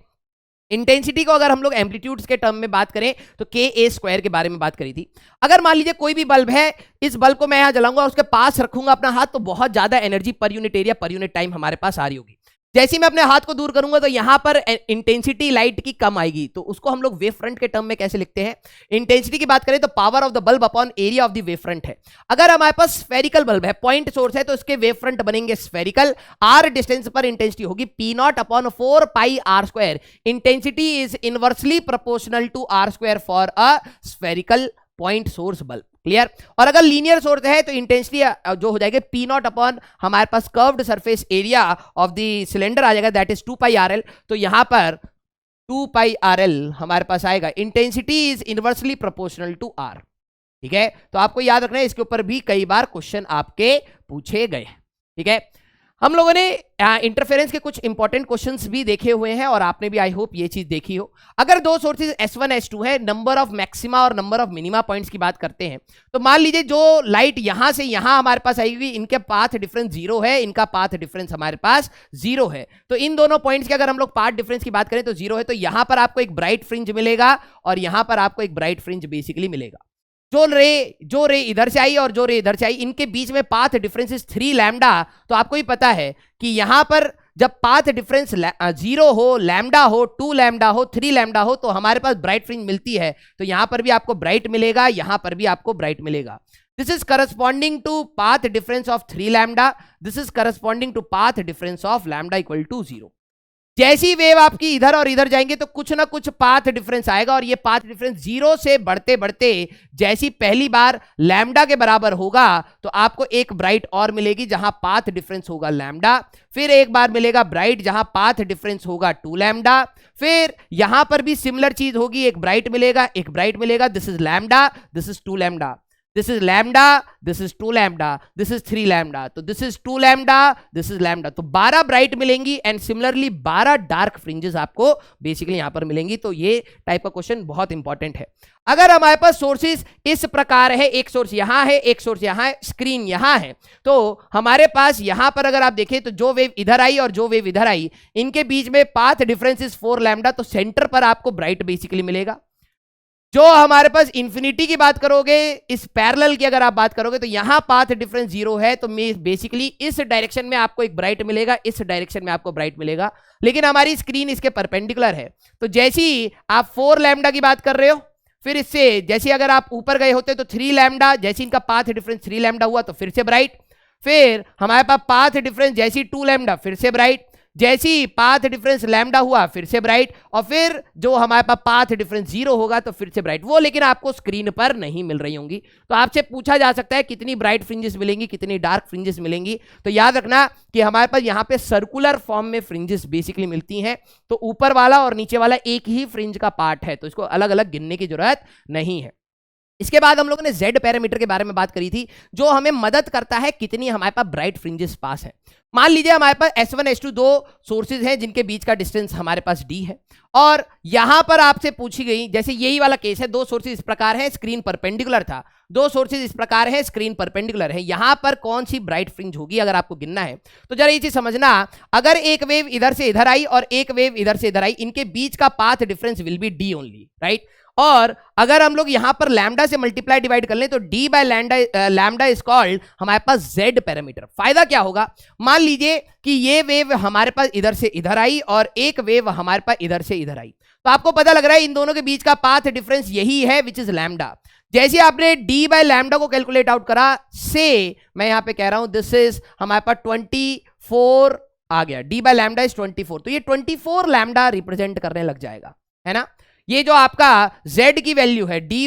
इंटेंसिटी को अगर हम लोग एम्पलीट्यूड्स के टर्म में बात करें तो के ए स्क्वायर के बारे में बात करी थी। अगर मान लीजिए कोई भी बल्ब है, इस बल्ब को मैं यहां जलाऊंगा और उसके पास रखूंगा अपना हाथ, तो बहुत ज्यादा energy per unit area per unit time हमारे पास आ रही होगी। जैसे ही मैं अपने हाथ को दूर करूंगा तो यहां पर इंटेंसिटी लाइट की कम आएगी, तो उसको हम लोग वेव फ्रंट के टर्म में कैसे लिखते हैं। इंटेंसिटी की बात करें तो power of the bulb upon area of the wave front है। अगर हमारे पास स्फेरिकल बल्ब है, पॉइंट सोर्स है, तो इसके वेव फ्रंट बनेंगे स्फेरिकल। आर डिस्टेंस पर इंटेंसिटी होगी P not upon 4 pi R square. Intensity is inversely proportional to R square for a spherical point source bulb. Clear. और अगर लीनियर सोर्स है तो इंटेंसिटी जो हो जाएगी P नॉट अपॉन हमारे पास curved surface area of the cylinder आ जाएगा, दैट इज 2 पाई RL। तो यहां पर 2 पाई RL हमारे पास आएगा। Intensity is inversely proportional to R। ठीक है, तो आपको याद रखना है, इसके ऊपर भी कई बार क्वेश्चन आपके पूछे गए। ठीक है, हम लोगों ने इंटरफेरेंस के कुछ इंपॉर्टेंट क्वेश्चंस भी देखे हुए हैं और आपने भी आई होप ये चीज देखी हो। अगर दो सोर्सेज S1 S2 है, नंबर ऑफ मैक्सिमा और नंबर ऑफ मिनिमा पॉइंट्स की बात करते हैं, तो मान लीजिए जो लाइट यहां से यहां हमारे पास आएगी, इनके पाथ डिफरेंस 0 है, इनका पाथ डिफरेंस हमारे पास 0 है। तो इन दोनों पॉइंट्स के अगर हम लोग पाथ डिफरेंस की बात करें तो 0 है, तो यहां पर आपको एक ब्राइट फ्रिंज मिलेगा और यहां पर आपको एक ब्राइट फ्रिंज बेसिकली मिलेगा। जो रे इधर से आई और जो रे इधर से आई, इनके बीच में पाथ डिफरेंस इज 3 लैम्डा। तो आपको ही पता है कि यहां पर जब पाथ डिफरेंस 0 हो, लैम्डा हो, 2 लैम्डा हो, 3 लैम्डा हो, तो हमारे पास ब्राइट फ्रिंज मिलती है। तो यहां पर भी आपको ब्राइट मिलेगा, यहां पर भी आपको ब्राइट मिलेगा। This is corresponding to path difference of 3 lambda, this is corresponding to path difference of lambda equal to 0। जैसी वेव आपकी इधर और इधर जाएंगे तो कुछ ना कुछ पाथ डिफरेंस आएगा, और ये पाथ डिफरेंस 0 से बढ़ते बढ़ते जैसी पहली बार लैम्डा के बराबर होगा तो आपको एक ब्राइट और मिलेगी जहां पाथ डिफरेंस होगा लैम्डा। फिर एक बार मिलेगा ब्राइट जहां पाथ डिफरेंस होगा 2 लैम्डा। फिर यहां पर भी सिमिलर चीज होगी, एक ब्राइट मिलेगा, एक ब्राइट मिलेगा, this is lambda, this is 2 lambda. This is lambda, this is 2 lambda, this is 3 lambda, तो this is 2 lambda, this is lambda, तो 12 ब्राइट मिलेंगी एंड सिमिलरली 12 डार्क फ्रिंजेस आपको बेसिकली यहां पर मिलेंगी। तो ये टाइप का क्वेश्चन बहुत इंपॉर्टेंट है। अगर हमारे पास सोर्सेज इस प्रकार है, एक सोर्स यहां है, एक सोर्स यहां है, स्क्रीन यहां है, तो हमारे पास यहां पर अगर आप देखें तो जो वेव इधर आई और जो वेव इधर आई, इनके बीच में पाथ डिफरेंस इज 4 लैम्डा, तो सेंटर पर आपको ब्राइट बेसिकली मिलेगा। जो हमारे पास इंफिनिटी की बात करोगे, इस पैरेलल की अगर आप बात करोगे, तो यहां पाथ डिफरेंस 0 है, तो बेसिकली इस डायरेक्शन में आपको एक ब्राइट मिलेगा, इस डायरेक्शन में आपको ब्राइट मिलेगा, लेकिन हमारी स्क्रीन इसके परपेंडिकुलर है। तो जैसे ही आप 4 लैम्डा की बात कर रहे हो, फिर इससे जैसे अगर आप ऊपर गए होते तो 3 लैम्डा, जैसे इनका पाथ डिफरेंस 3 लैम्डा हुआ तो फिर से ब्राइट, फिर हमारे पास पाथ डिफरेंस जैसी 2 लैम्डा फिर से ब्राइट, जैसी पाथ डिफरेंस लैम्डा हुआ फिर से ब्राइट, और फिर जो हमारे पास पाथ डिफरेंस 0 होगा तो फिर से ब्राइट। वो लेकिन आपको स्क्रीन पर नहीं मिल रही होंगी। तो आपसे पूछा जा सकता है कितनी ब्राइट फ्रिंजेस मिलेंगी, कितनी डार्क फ्रिंजेस मिलेंगी। तो याद रखना कि हमारे पास यहाँ पे सर्कुलर फॉर्म में फ्रिंजेस बेसिकली मिलती हैं, तो ऊपर वाला और नीचे वाला एक ही फ्रिंज का पार्ट है, तो इसको अलग अलग गिनने की जरूरत नहीं है। इसके बाद हम लोगों ने Z पैरामीटर के बारे में बात करी थी, जो हमें मदद करता है कितनी हमारे पास ब्राइट फ्रिंजेस पास है। मान लीजिए हमारे पास S1 S2 दो सोर्सेज हैं जिनके बीच का डिस्टेंस हमारे पास D है, और यहां पर आपसे पूछी गई, जैसे यही वाला केस है, दो सोर्सेज इस प्रकार है, स्क्रीन परपेंडिकुलर था, दो सोर्सेज इस प्रकार है, स्क्रीन परपेंडिकुलर है, यहां पर कौन सी ब्राइट फ्रिंज होगी अगर आपको गिनना है। तो जरा ये चीज समझना, अगर एक वेव इधर से इधर आई और एक वेव इधर से इधर आई, इनके बीच का path difference will be D only, right. और अगर हम लोग यहां पर लैम्डा से मल्टीप्लाई डिवाइड कर लें तो D bye lambda is called हमारे पास Z पैरामीटर। फायदा क्या होगा, मान लीजिए कि ये वेव हमारे पास इधर से इधर आई और एक वेव हमारे पास इधर से इधर आई, तो आपको पता लग रहा है इन दोनों के बीच का पाथ डिफरेंस यही है विच इज लैम्डा। जैसे आपने D बाय लैम्डा को कैलकुलेट आउट करा, से मैं यहां पे कह रहा हूं दिस इज हमारे पास 24 आ गया, D बाय लैम्डा इज 24, तो ये 24 लैम्डा रिप्रेजेंट करने लग जाएगा, है ना। ये जो आपका Z की वैल्यू है D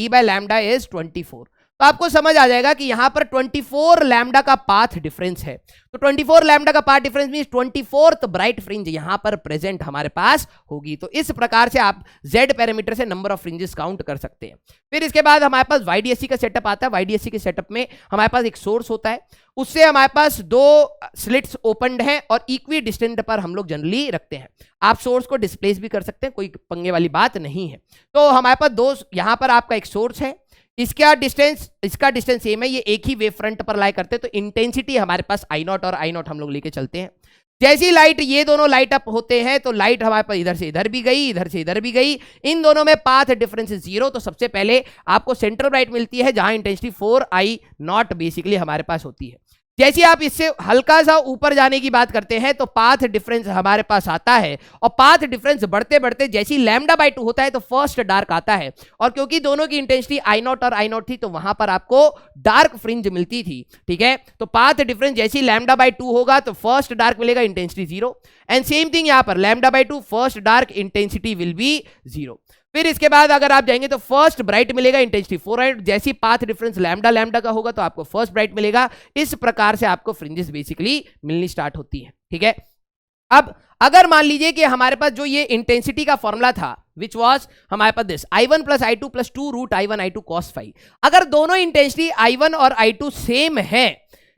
बाय लैम्डा इज 24, तो आपको समझ आ जाएगा कि यहां पर 24 लैम्डा का पाथ डिफरेंस है। तो 24 लैम्डा का path difference means 24th bright fringe यहां पर प्रेजेंट हमारे पास होगी। तो इस प्रकार से आप Z पैरामीटर से नंबर ऑफ फ्रिंजेस काउंट कर सकते हैं। फिर इसके बाद हमारे पास YDSC का सेटअप आता है। YDSC के सेटअप में हमारे पास एक सोर्स होता है, उससे हमारे पास दो स्लिट्स ओपनड हैं और इक्वी डिस्टेंट पर हम लोग जनरली रखते हैं। आप सोर्स को डिस्प्लेस भी कर सकते हैं, कोई पंगे वाली बात नहीं है। तो हमारे पास दो, यहां पर आपका एक सोर्स है, इसका डिस्टेंस सेम है, ये एक ही वेव फ्रंट पर लाई करते हैं, तो इंटेंसिटी हमारे पास I0 और I0 हम लोग लेके चलते हैं। जैसी लाइट, ये दोनों लाइट अप होते हैं, तो लाइट हमारे पास इधर से इधर भी गई, इधर से इधर भी गई, इन दोनों में पाथ डिफरेंस 0। तो सबसे पहले आपको सेंट्रल ब्राइट मिलती है जहां इंटेंसिटी 4I0 बेसिकली हमारे पास होती है। जैसे आप इससे हल्का सा ऊपर जाने की बात करते हैं तो पाथ डिफरेंस हमारे पास आता है, और पाथ डिफरेंस बढ़ते बढ़ते जैसी लैम्डा बाय 2 होता है तो फर्स्ट डार्क आता है, और क्योंकि दोनों की इंटेंसिटी I0 और I0 थी तो वहां पर आपको डार्क फ्रिंज मिलती थी, ठीक है। तो पाथ डिफरेंस जैसी लैम्डा बाय 2 होगा तो फर्स्ट डार्क मिलेगा, इंटेंसिटी 0, एंड सेम थिंग यहां पर lambda by 2 first dark, intensity will be 0। फिर इसके बाद अगर आप जाएंगे तो फर्स्ट ब्राइट मिलेगा, इंटेंसिटी 4, जैसी पाथ डिफरेंस लैम्डा का होगा तो आपको फर्स्ट ब्राइट मिलेगा। इस प्रकार से आपको फ्रिंजेस बेसिकली मिलनी स्टार्ट होती है, ठीक है। अब अगर मान लीजिए कि हमारे पास जो ये इंटेंसिटी का फॉर्मूला था विच वॉज हमारे पास this I1 + I2 + 2 root I1 I2 cos phi, अगर दोनों इंटेंसिटी I1 और I2 सेम है,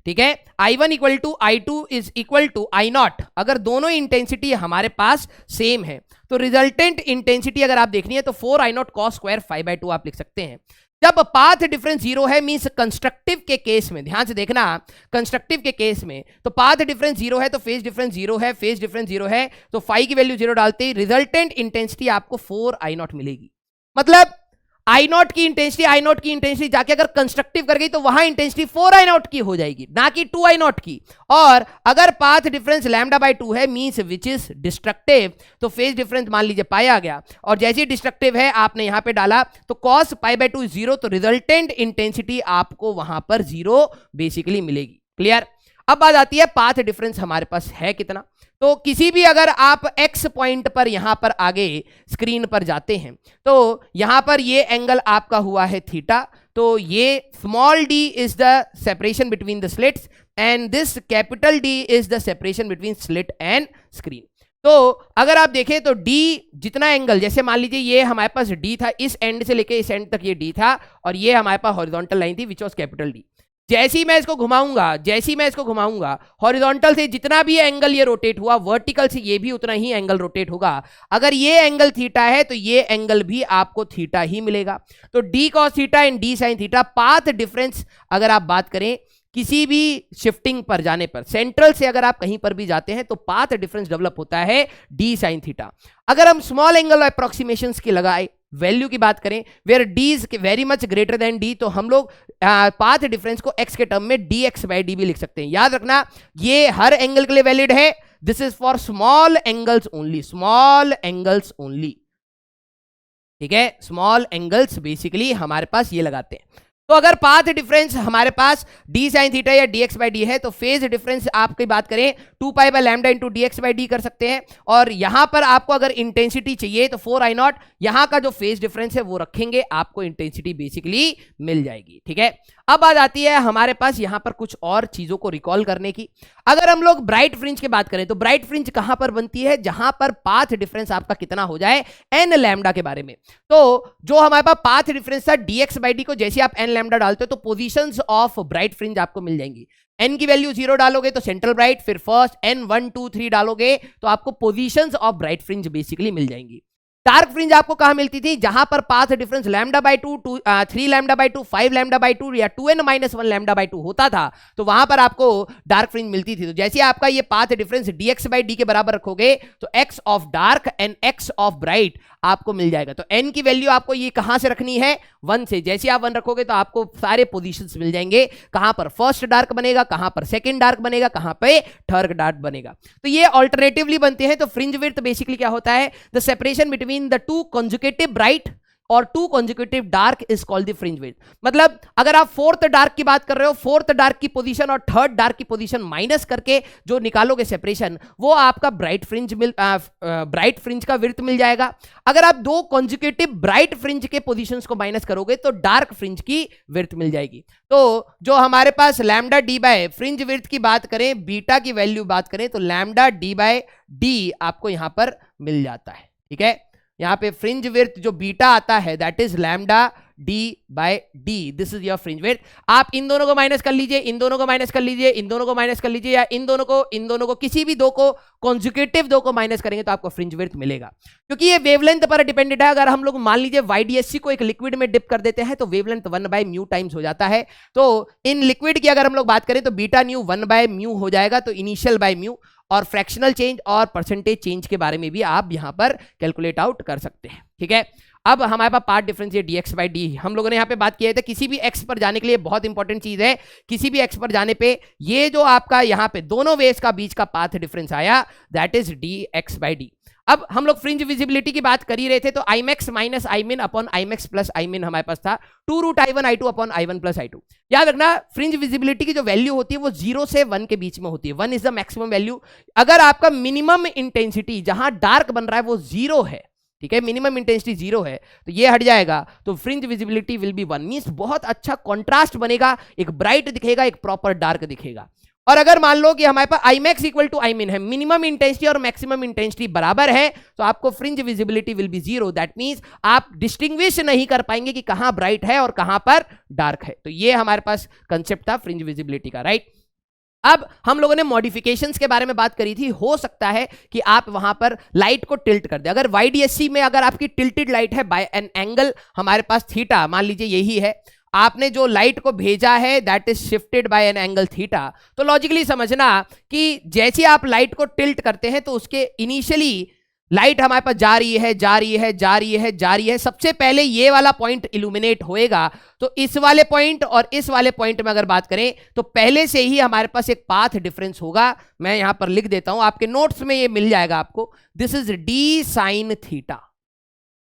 ठीक है, I1 = I2 = I0, अगर दोनों इंटेंसिटी हमारे पास सेम है तो रिजल्टेंट इंटेंसिटी अगर आप देखनी है तो 4I0 cos square phi by 2 आप लिख सकते हैं। जब पाथ डिफरेंस 0 है मींस कंस्ट्रक्टिव के केस में, ध्यान से देखना, कंस्ट्रक्टिव के केस में तो पाथ डिफरेंस 0 है तो फेज डिफरेंस 0 है, फेज डिफरेंस 0 है तो फाई की वैल्यू 0 डालते ही रिजल्टेंट इंटेंसिटी आपको 4I0 मिलेगी। मतलब I0 की इंटेंसिटी जाके अगर कंस्ट्रक्टिव कर गई तो वहां इंटेंसिटी 4I0 की हो जाएगी, ना कि 2I0 की। और अगर पाथ डिफरेंस लैम्डा बाय 2 है मींस विच इज डिस्ट्रक्टिव, तो फेज डिफरेंस मान लीजिए पाया गया, और जैसे डिस्ट्रक्टिव है आपने यहां पे डाला तो cos पाई बाय 2 0, तो रिजल्टेंट इंटेंसिटी आपको वहां पर 0 बेसिकली मिलेगी। क्लियर। अब बात आती है पाथ डिफरेंस हमारे पास है कितना। तो किसी भी अगर आप x पॉइंट पर यहां पर आगे स्क्रीन पर जाते हैं तो यहां पर ये एंगल आपका हुआ है थीटा, तो ये small d is the separation between the slits and this capital D is the separation between slit and screen. तो अगर आप देखें तो d जितना एंगल, जैसे मान लीजिए ये हमारे पास d था, इस एंड से लेके इस एंड तक ये d था, और ये हमारे पास हॉरिजॉन्टल लाइन थी विच वाज कैपिटल D। जैसे ही मैं इसको घुमाऊंगा, हॉरिजॉन्टल से जितना भी एंगल ये रोटेट हुआ, वर्टिकल से ये भी उतना ही एंगल रोटेट होगा। अगर ये एंगल थीटा है तो ये एंगल भी आपको थीटा ही मिलेगा। तो d cos theta and d sin theta, path difference अगर आप बात करें किसी भी शिफ्टिंग पर जाने पर, सेंट्रल से अगर आप कहीं पर भी जाते हैं तो पाथ डिफरेंस डेवलप होता है d sin थीटा। अगर हम स्मॉल एंगल अप्रोक्सीमेशंस की लगाए वैल्यू की बात करें, where d is very much greater than d, तो हम लोग पाथ डिफरेंस को x के टर्म में dx बाई डी भी लिख सकते हैं। याद रखना ये हर एंगल के लिए वैलिड है, this is for small angles only, small angles only, ठीक है। स्मॉल एंगल्स बेसिकली हमारे पास ये लगाते हैं। तो अगर पाथ डिफरेंस हमारे पास d sin थीटा या dx बाई डी है, तो फेज डिफरेंस आपकी बात करें 2 pi by lambda into dx by D कर सकते हैं। और यहां पर आपको अगर इंटेंसिटी चाहिए तो 4I0, यहां का जो फेज डिफरेंस है वो रखेंगे, आपको इंटेंसिटी बेसिकली मिल जाएगी, ठीक है। अब बात आती है हमारे पास यहां पर कुछ और चीजों को रिकॉल करने की। अगर हम लोग ब्राइट फ्रिंज की बात करें तो ब्राइट फ्रिंज कहां पर बनती है, जहां पर पाथ डिफरेंस आपका कितना हो जाए n लैम्डा के बारे में। तो जो हमारे पास पाथ डिफरेंस था dx बाई डी को जैसे आप n लैम्डा डालते हो तो पोजीशंस ऑफ ब्राइट फ्रिंज आपको मिल जाएंगी। n की वैल्यू 0 डालोगे तो सेंट्रल ब्राइट, फिर फर्स्ट n 1 2 3 डालोगे तो आपको positions of bright fringe basically मिल जाएंगी। डार्क फ्रिंज आपको कहां मिलती थी, जहां पर path difference lambda by 2, 3 lambda by 2, 5 lambda by 2 या 2n-1 लैम्डा बाई 2 होता था, तो वहां पर आपको डार्क फ्रिंज मिलती थी। तो जैसे आपका ये path difference dx by D के बराबर रखोगे तो x of dark and x of bright आपको मिल जाएगा। तो n की वैल्यू आपको ये कहां से रखनी है, 1 से। जैसे आप 1 रखोगे तो आपको सारे पोजीशंस मिल जाएंगे, कहां पर फर्स्ट डार्क बनेगा, कहां पर सेकंड डार्क बनेगा, कहां पे थर्ड डार्क बनेगा। तो ये ऑल्टरनेटिवली बनते हैं। तो फ्रिंज विड्थ बेसिकली क्या होता है, the separation between the two consecutive bright और 2 consecutive dark is called the fringe width. मतलब अगर आप फोर्थ डार्क की बात कर रहे हो, फोर्थ डार्क की पोजीशन और थर्ड डार्क की पोजीशन माइनस करके जो निकालोगे सेपरेशन, वो आपका ब्राइट फ्रिंज का विड्थ मिल जाएगा। अगर आप 2 कंसेक्यूटिव ब्राइट फ्रिंज के पोजीशंस को माइनस करोगे तो डार्क फ्रिंज की विड्थ मिल जाएगी। तो जो हमारे पास lambda D by fringe width की बात करें, बीटा की वैल्यू बात करें तो लैम्डा डी बाय डी आपको यहां पर मिल जाता है, ठीक है। यहां पे फ्रिंज विड्थ जो बीटा आता है that is lambda D by D, this is your fringe width. आप इन दोनों को माइनस कर लीजिए, इन दोनों को माइनस कर लीजिए, इन दोनों को माइनस कर लीजिए, या इन दोनों को किसी भी दो को कॉन्जुकेटिव दो को माइनस करेंगे तो आपको फ्रिंज विड्थ मिलेगा। क्योंकि ये वेवलेंथ पर डिपेंडेंट है। अगर हम लोग मान लीजिए YDSC को एक लिक्विड में डिप कर देते हैं तो वेवलेंथ 1 बाय म्यू टाइम्स हो जाता है। तो इन लिक्विड की अगर हम लोग बात करें तो बीटा न्यू 1 बाय म्यू हो जाएगा, तो इनिशियल बाय म्यू, और फ्रैक्शनल चेंज और परसेंटेज चेंज के बारे में भी आप यहां पर कैलकुलेट आउट कर सकते हैं, ठीक है। अब हमारे पास पार्ट डिफरेंस ये dx बाई डी हम लोगों ने यहाँ पे बात किया था। किसी भी x पर जाने के लिए बहुत इंपॉर्टेंट चीज है, किसी भी x पर जाने पे ये जो आपका यहाँ पे दोनों वेव्स का बीच का पाथ डिफरेंस आया that is dx by D. अब हम लोग फ्रिंज विजिबिलिटी की बात कर ही रहे थे, तो Imax minus Imin upon Imax plus Imin हमारे पास था 2√I1 I2 upon I1 plus I2। याद रखना फ्रिंज विजिबिलिटी की जो वैल्यू होती है वो 0 से 1 के बीच में होती है। 1 इज द मैक्सिमम वैल्यू। अगर आपका मिनिमम इंटेंसिटी जहां डार्क बन रहा है वो 0 है, ठीक है, मिनिमम इंटेंसिटी 0 है, तो ये हट जाएगा, तो fringe visibility will be 1, means बहुत अच्छा कॉन्ट्रास्ट बनेगा, एक ब्राइट दिखेगा, एक प्रॉपर डार्क दिखेगा। और अगर मान लो कि हमारे पास Imax इक्वल टू Imin है, मिनिमम इंटेंसिटी और मैक्सिमम इंटेंसिटी बराबर है, तो आपको fringe visibility will be 0। That means आप डिस्टिंग्विश नहीं कर पाएंगे कि कहां ब्राइट है और कहां पर डार्क है। तो ये हमारे पास कंसेप्ट था फ्रिंज विजिबिलिटी का, राइट। अब हम लोगों ने मॉडिफिकेशंस के बारे में बात करी थी। हो सकता है कि आप वहां पर लाइट को टिल्ट कर दे। अगर YDSC में अगर आपकी टिल्टेड लाइट है बाय एन एंगल हमारे पास थीटा, मान लीजिए यही है, आपने जो लाइट को भेजा है that is shifted by an angle theta, तो लॉजिकली समझना कि जैसे आप लाइट को टिल्ट करते हैं तो उसके इनिशियली लाइट हमारे पास जा रही है, सबसे पहले ये वाला पॉइंट इल्यूमिनेट होएगा। तो इस वाले पॉइंट और इस वाले पॉइंट में अगर बात करें तो पहले से ही हमारे पास एक पाथ डिफरेंस होगा। मैं यहां पर लिख देता हूं, आपके नोट्स में ये मिल जाएगा आपको। This is D sine theta.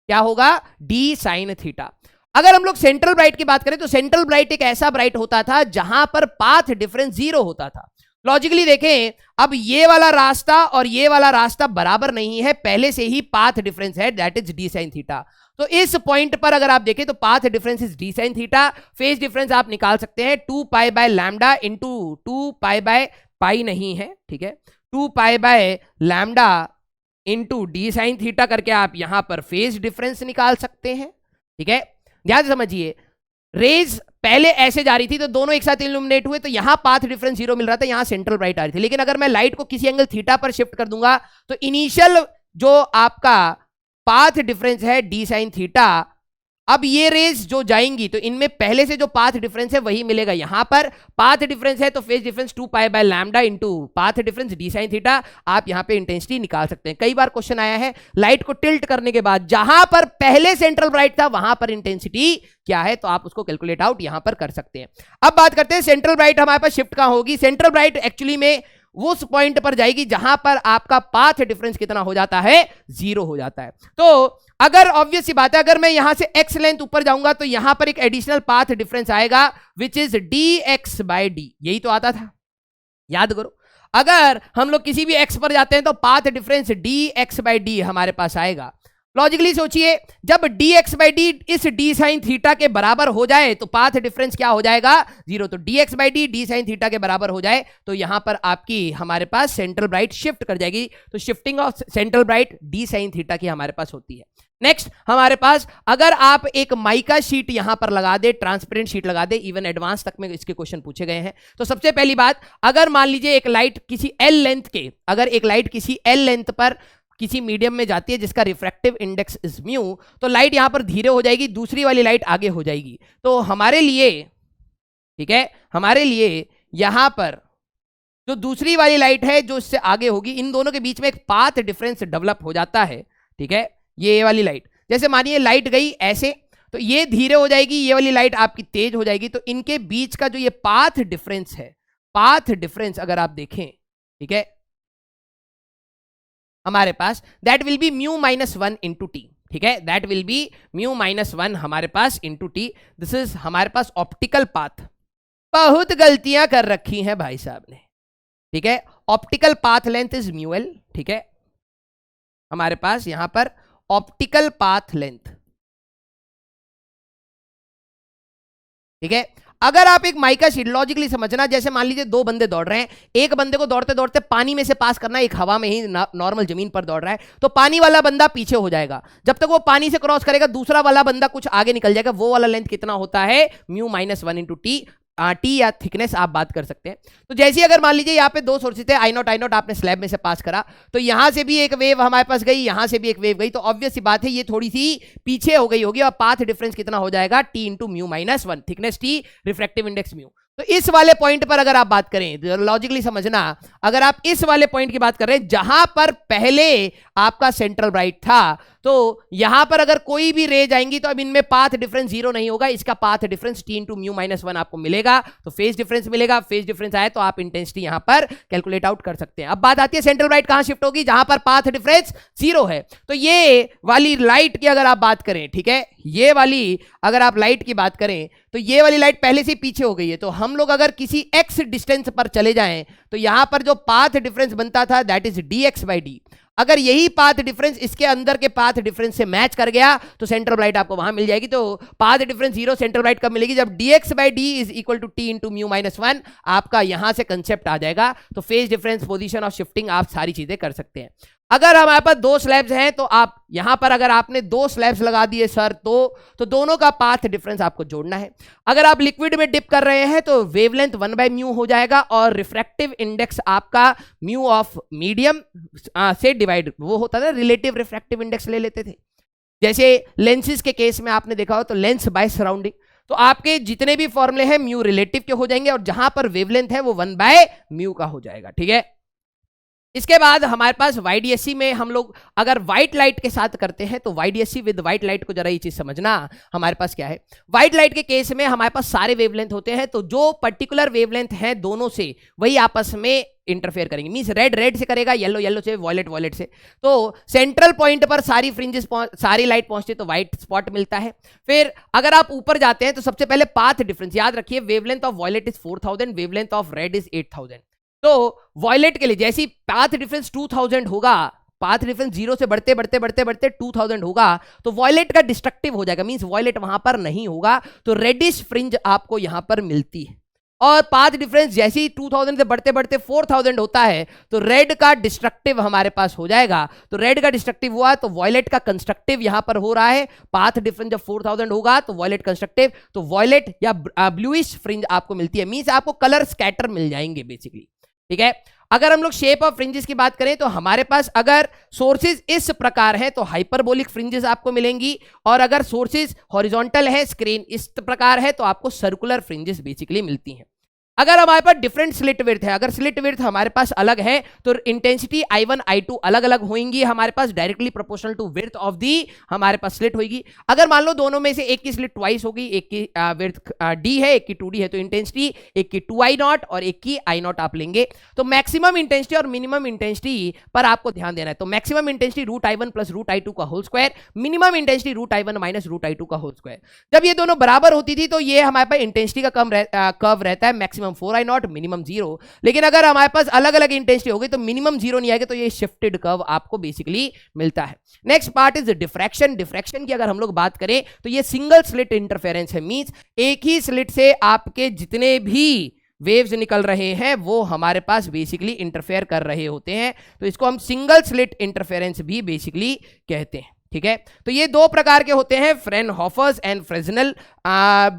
क्या होगा? D sine theta. अगर हम लोग सेंट्रल ब्राइट की बात करें तो सेंट्रल ब्राइट एक ऐसा ब्राइट होता था जहां पर पाथ डिफरेंस 0 होता था। लॉजिकली देखें, अब ये वाला रास्ता और ये वाला रास्ता बराबर नहीं है, पहले से ही पाथ डिफरेंस है that is D sine theta. तो इस पॉइंट पर अगर आप देखें तो path difference is D sine theta. Phase difference आप निकाल सकते हैं 2 pi by lambda into 2 pi by pi नहीं है, ठीक है, 2 pi by lambda into D sine theta करके आप यहां पर फेज डिफरेंस निकाल सकते हैं। ठीक है, ध्यान से समझिए, रेज पहले ऐसे जा रही थी तो दोनों एक साथ इल्यूमिनेट हुए तो यहां पाथ डिफरेंस 0 मिल रहा था, यहां सेंट्रल ब्राइट आ रही थी। लेकिन अगर मैं लाइट को किसी एंगल थीटा पर शिफ्ट कर दूंगा तो इनिशियल जो आपका पाथ डिफरेंस है डी साइन थीटा, अब ये रेज जो जाएंगी तो इनमें पहले से जो पाथ डिफरेंस है वही मिलेगा। यहां पर पाथ डिफरेंस है तो phase difference 2 pi by lambda into path difference D sine theta. आप यहां पे इंटेंसिटी निकाल सकते हैं। कई बार क्वेश्चन आया है लाइट को टिल्ट करने के बाद जहां पर पहले सेंट्रल ब्राइट था वहां पर इंटेंसिटी क्या है, तो आप उसको कैलकुलेट आउट यहां पर कर सकते हैं। अब बात करते हैं सेंट्रल ब्राइट हमारे पास शिफ्ट कहां होगी। सेंट्रल ब्राइट एक्चुअली में उस पॉइंट पर जाएगी जहां पर आपका पाथ डिफरेंस कितना हो जाता है, 0 हो जाता है। तो अगर ऑब्वियस सी बात है, अगर मैं यहां से x लेंथ ऊपर जाऊंगा तो यहां पर एक एडिशनल पाथ डिफरेंस आएगा which is dx by D, यही तो आता था, याद करो। अगर हम लोग किसी भी x पर जाते हैं तो path difference dx by D हमारे पास आएगा। लॉजिकली सोचिए, जब dx बाई डी इस d साइन थीटा के बराबर हो जाए तो पाथ डिफरेंस क्या हो जाएगा, 0। तो dx by D d sine theta के बराबर हो जाए तो यहां पर आपकी हमारे पास सेंट्रल ब्राइट शिफ्ट कर जाएगी। तो shifting of central bright d sine theta की हमारे पास होती है। नेक्स्ट हमारे पास, अगर आप एक माइका शीट यहां पर लगा दे, ट्रांसपेरेंट शीट लगा दे, इवन एडवांस तक में इसके क्वेश्चन पूछे गए हैं। तो सबसे पहली बात, अगर मान लीजिए एक लाइट किसी L लेंथ के, अगर एक लाइट किसी L लेंथ पर किसी मीडियम में जाती है जिसका रिफ्रैक्टिव इंडेक्स इज म्यू, तो लाइट यहां पर धीरे हो जाएगी, दूसरी वाली लाइट आगे हो जाएगी। तो हमारे लिए, ठीक है, हमारे लिए यहां पर जो दूसरी वाली लाइट है जो इससे आगे होगी, इन दोनों के बीच में एक पाथ डिफरेंस डेवलप हो जाता है। ठीक है, ये वाली लाइट, जैसे मानिए लाइट गई ऐसे, तो ये धीरे हो जाएगी, ये वाली लाइट आपकी तेज हो जाएगी। तो इनके बीच का जो ये पाथ डिफरेंस है, पाथ डिफरेंस अगर आप देखें, ठीक है, हमारे पास that will be mu minus 1 into t. ठीक है, that will be mu minus 1 हमारे पास इंटू टी। दिस इज हमारे पास ऑप्टिकल पाथ। बहुत गलतियां कर रखी हैं भाई साहब ने। ठीक है, optical path length is mu L. ठीक है, हमारे पास यहां पर ऑप्टिकल पाथ लेंथ, ठीक है। अगर आप एक माइका शीट, लॉजिकली समझना, जैसे मान लीजिए दो बंदे दौड़ रहे हैं, एक बंदे को दौड़ते दौड़ते पानी में से पास करना है, एक हवा में ही नॉर्मल जमीन पर दौड़ रहा है, तो पानी वाला बंदा पीछे हो जाएगा। जब तक वो पानी से क्रॉस करेगा दूसरा वाला बंदा कुछ आगे निकल जाएगा। वो वाला लेंथ कितना होता है, mu minus 1 into T. T या थिकनेस आप बात कर सकते हैं। तो जैसे अगर मान लीजिए यहाँ पे दो सोर्सेज थे, आई नॉट आपने स्लैब में से पास करा, तो यहां से भी एक वेव हमारे पास गई, यहां से भी एक वेव गई, तो ऑब्वियस सी बात है ये थोड़ी सी पीछे हो गई होगी और पाथ डिफरेंस कितना हो जाएगा, T into mu minus 1, thickness T, refractive index mu. तो इस वाले पॉइंट पर अगर आप बात करें, लॉजिकली समझना, अगर आप इस वाले पॉइंट की बात कर रहे हैं जहां पर पहले आपका सेंट्रल ब्राइट था, तो यहां पर अगर कोई भी रे जाएंगी तो अब इनमें पाथ डिफरेंस 0 नहीं होगा, इसका path difference T into mu minus 1 आपको मिलेगा। तो फेज डिफरेंस मिलेगा, फेज डिफरेंस आए तो आप इंटेंसिटी यहां पर कैलकुलेट आउट कर सकते हैं। अब बात आती है सेंट्रल ब्राइट कहां शिफ्ट होगी, जहां पर पाथ डिफरेंस 0 है। तो ये वाली लाइट की अगर आप बात करें, ठीक है, ये वाली अगर आप लाइट की बात करें तो ये वाली लाइट पहले से पीछे हो गई है। तो हम लोग अगर किसी x डिस्टेंस पर चले जाएं तो यहां पर जो पाथ डिफरेंस बनता था that is dx by D. अगर यही पाथ डिफरेंस इसके अंदर के पाथ डिफरेंस से मैच कर गया तो सेंट्रल ब्राइट आपको वहां मिल जाएगी। तो पाथ डिफरेंस 0 सेंट्रल ब्राइट कब मिलेगी, जब dx by D is equal to t into mu minus 1 आपका यहां से कंसेप्ट आ जाएगा। तो phase difference, position of shifting, आप सारी चीजें कर सकते हैं। अगर हमारे पास दो स्लैब्स हैं तो आप यहां पर अगर आपने दो स्लैब्स लगा दिए सर, तो दोनों का पाथ डिफरेंस आपको जोड़ना है। अगर आप लिक्विड में डिप कर रहे हैं तो वेवलेंथ 1 बाय म्यू हो जाएगा और रिफ्रैक्टिव इंडेक्स आपका म्यू ऑफ मीडियम से डिवाइड, वो होता था रिलेटिव रिफ्रैक्टिव इंडेक्स ले लेते थे। जैसे लेंसेज के केस में आपने देखा हो तो लेंस बाय सराउंडिंग, तो आपके जितने भी फॉर्मूले हैं म्यू रिलेटिव के हो जाएंगे और जहां पर वेवलेंथ है वो 1 बाय म्यू का हो जाएगा। ठीक है, इसके बाद हमारे पास YDSC में हम लोग अगर व्हाइट लाइट के साथ करते हैं तो YDSC विद व्हाइट लाइट को जरा ये चीज समझना, हमारे पास क्या है, व्हाइट लाइट के केस में हमारे पास सारे वेवलेंथ होते हैं, तो जो पर्टिकुलर वेवलेंथ है दोनों से वही आपस में इंटरफेयर करेंगे। मींस रेड से करेगा, येलो से, वॉयलेट से। तो सेंट्रल पॉइंट पर सारी फ्रिंजेस सारी लाइट पहुंचती है तो व्हाइट स्पॉट मिलता है। फिर अगर आप ऊपर जाते हैं तो सबसे पहले पाथ डिफरेंस याद रखिए, wavelength of violet is 4000, wavelength of red is 8000। तो वॉयलेट के लिए जैसी पाथ डिफरेंस 2000 होगा, पाथ डिफरेंस 0 से बढ़ते 2000 होगा, तो वॉयलेट का डिस्ट्रक्टिव हो जाएगा, मींस वॉयलेट वहां पर नहीं होगा, तो रेडिश फ्रिंज आपको यहां पर मिलती है। और पाथ डिफरेंस जैसे ही 2000 से बढ़ते बढ़ते 4000 होता है तो रेड का डिस्ट्रक्टिव हमारे पास हो जाएगा। तो रेड का डिस्ट्रक्टिव हुआ तो वॉयलेट का कंस्ट्रक्टिव यहां पर हो रहा है। पाथ डिफरेंस जब 4000 होगा तो वॉयलेट कंस्ट्रक्टिव, तो वॉयलेट या ब्लूइश फ्रिंज आपको मिलती है, मींस आपको कलर स्कैटर मिल जाएंगे बेसिकली। ठीक है, अगर हम लोग शेप ऑफ फ्रिंजेस की बात करें तो हमारे पास अगर सोर्सेज इस प्रकार है तो हाइपरबोलिक फ्रिंजेस आपको मिलेंगी, और अगर सोर्सेज हॉरिजॉन्टल है, स्क्रीन इस प्रकार है, तो आपको सर्कुलर फ्रिंजेस बेसिकली मिलती हैं। अगर हमारे पास डिफरेंट स्लिट विड्थ है, अगर स्लिट विड्थ हमारे पास अलग है तो इंटेंसिटी I1 I2 अलग अलग होंगी हमारे पास, directly proportional to width of the हमारे पास स्लिट होगी। अगर मान लो दोनों में से एक की स्लिट ट्वाइस होगी, एक की विड्थ D है, एक की 2D है, तो इंटेंसिटी एक की 2I0 और एक की I0 आप लेंगे। तो मैक्सिमम इंटेंसिटी और मिनिमम इंटेंसिटी पर आपको ध्यान देना है। तो maximum intensity √I1 plus √I2 का whole square, minimum intensity √I1 minus √I2 का होल स्क्वायर। जब ये दोनों बराबर होती थी तो ये हमारे पास इंटेंसिटी का कर्व रहता है, मैक्सिमम 4I0 मिनिमम 0। लेकिन अगर हमारे पास अलग अलग इंटेंसिटी होगी तो मिनिमम 0 नहीं आएगा, तो ये शिफ्टेड कर्व आपको बेसिकली मिलता है। Next part is diffraction. Diffraction की अगर हम लोग बात करें तो ये सिंगल स्लिट इंटरफेरेंस है, मींस एक ही स्लिट से आपके जितने भी वेव्स निकल रहे हैं वो हमारे पास बेसिकली इंटरफेयर कर रहे होते हैं, तो इसको हम सिंगल स्लिट इंटरफेरेंस भी बेसिकली कहते हैं। ठीक है, तो ये दो प्रकार के होते हैं, Fraunhofer's and Fresnel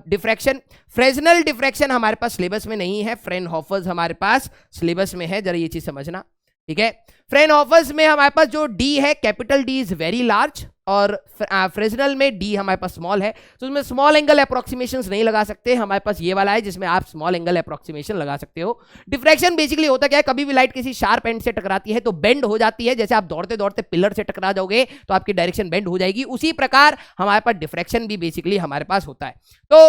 diffraction. Fresnel diffraction हमारे पास सिलेबस में नहीं है, फ्रेनहोफर्स हमारे पास सिलेबस में है, जरा ये चीज समझना। ठीक है, फ्रेनहोफर्स में हमारे पास जो D है, capital D is very large, और फ्रेजनल में D हमारे पास स्मॉल है, तो उसमें स्मॉल एंगल अप्रोक्सीमेशंस नहीं लगा सकते। हमारे पास ये वाला है जिसमें आप स्मॉल एंगल अप्रोक्सीमेशन लगा सकते हो। डिफ्रैक्शन बेसिकली होता क्या है, कभी भी लाइट किसी शार्प एंड से टकराती है तो बेंड हो जाती है, जैसे आप दौड़ते दौड़ते पिलर से टकरा जाओगे तो आपकी डायरेक्शन बेंड हो जाएगी, उसी प्रकार हमारे पास डिफ्रैक्शन भी बेसिकली हमारे पास होता है। तो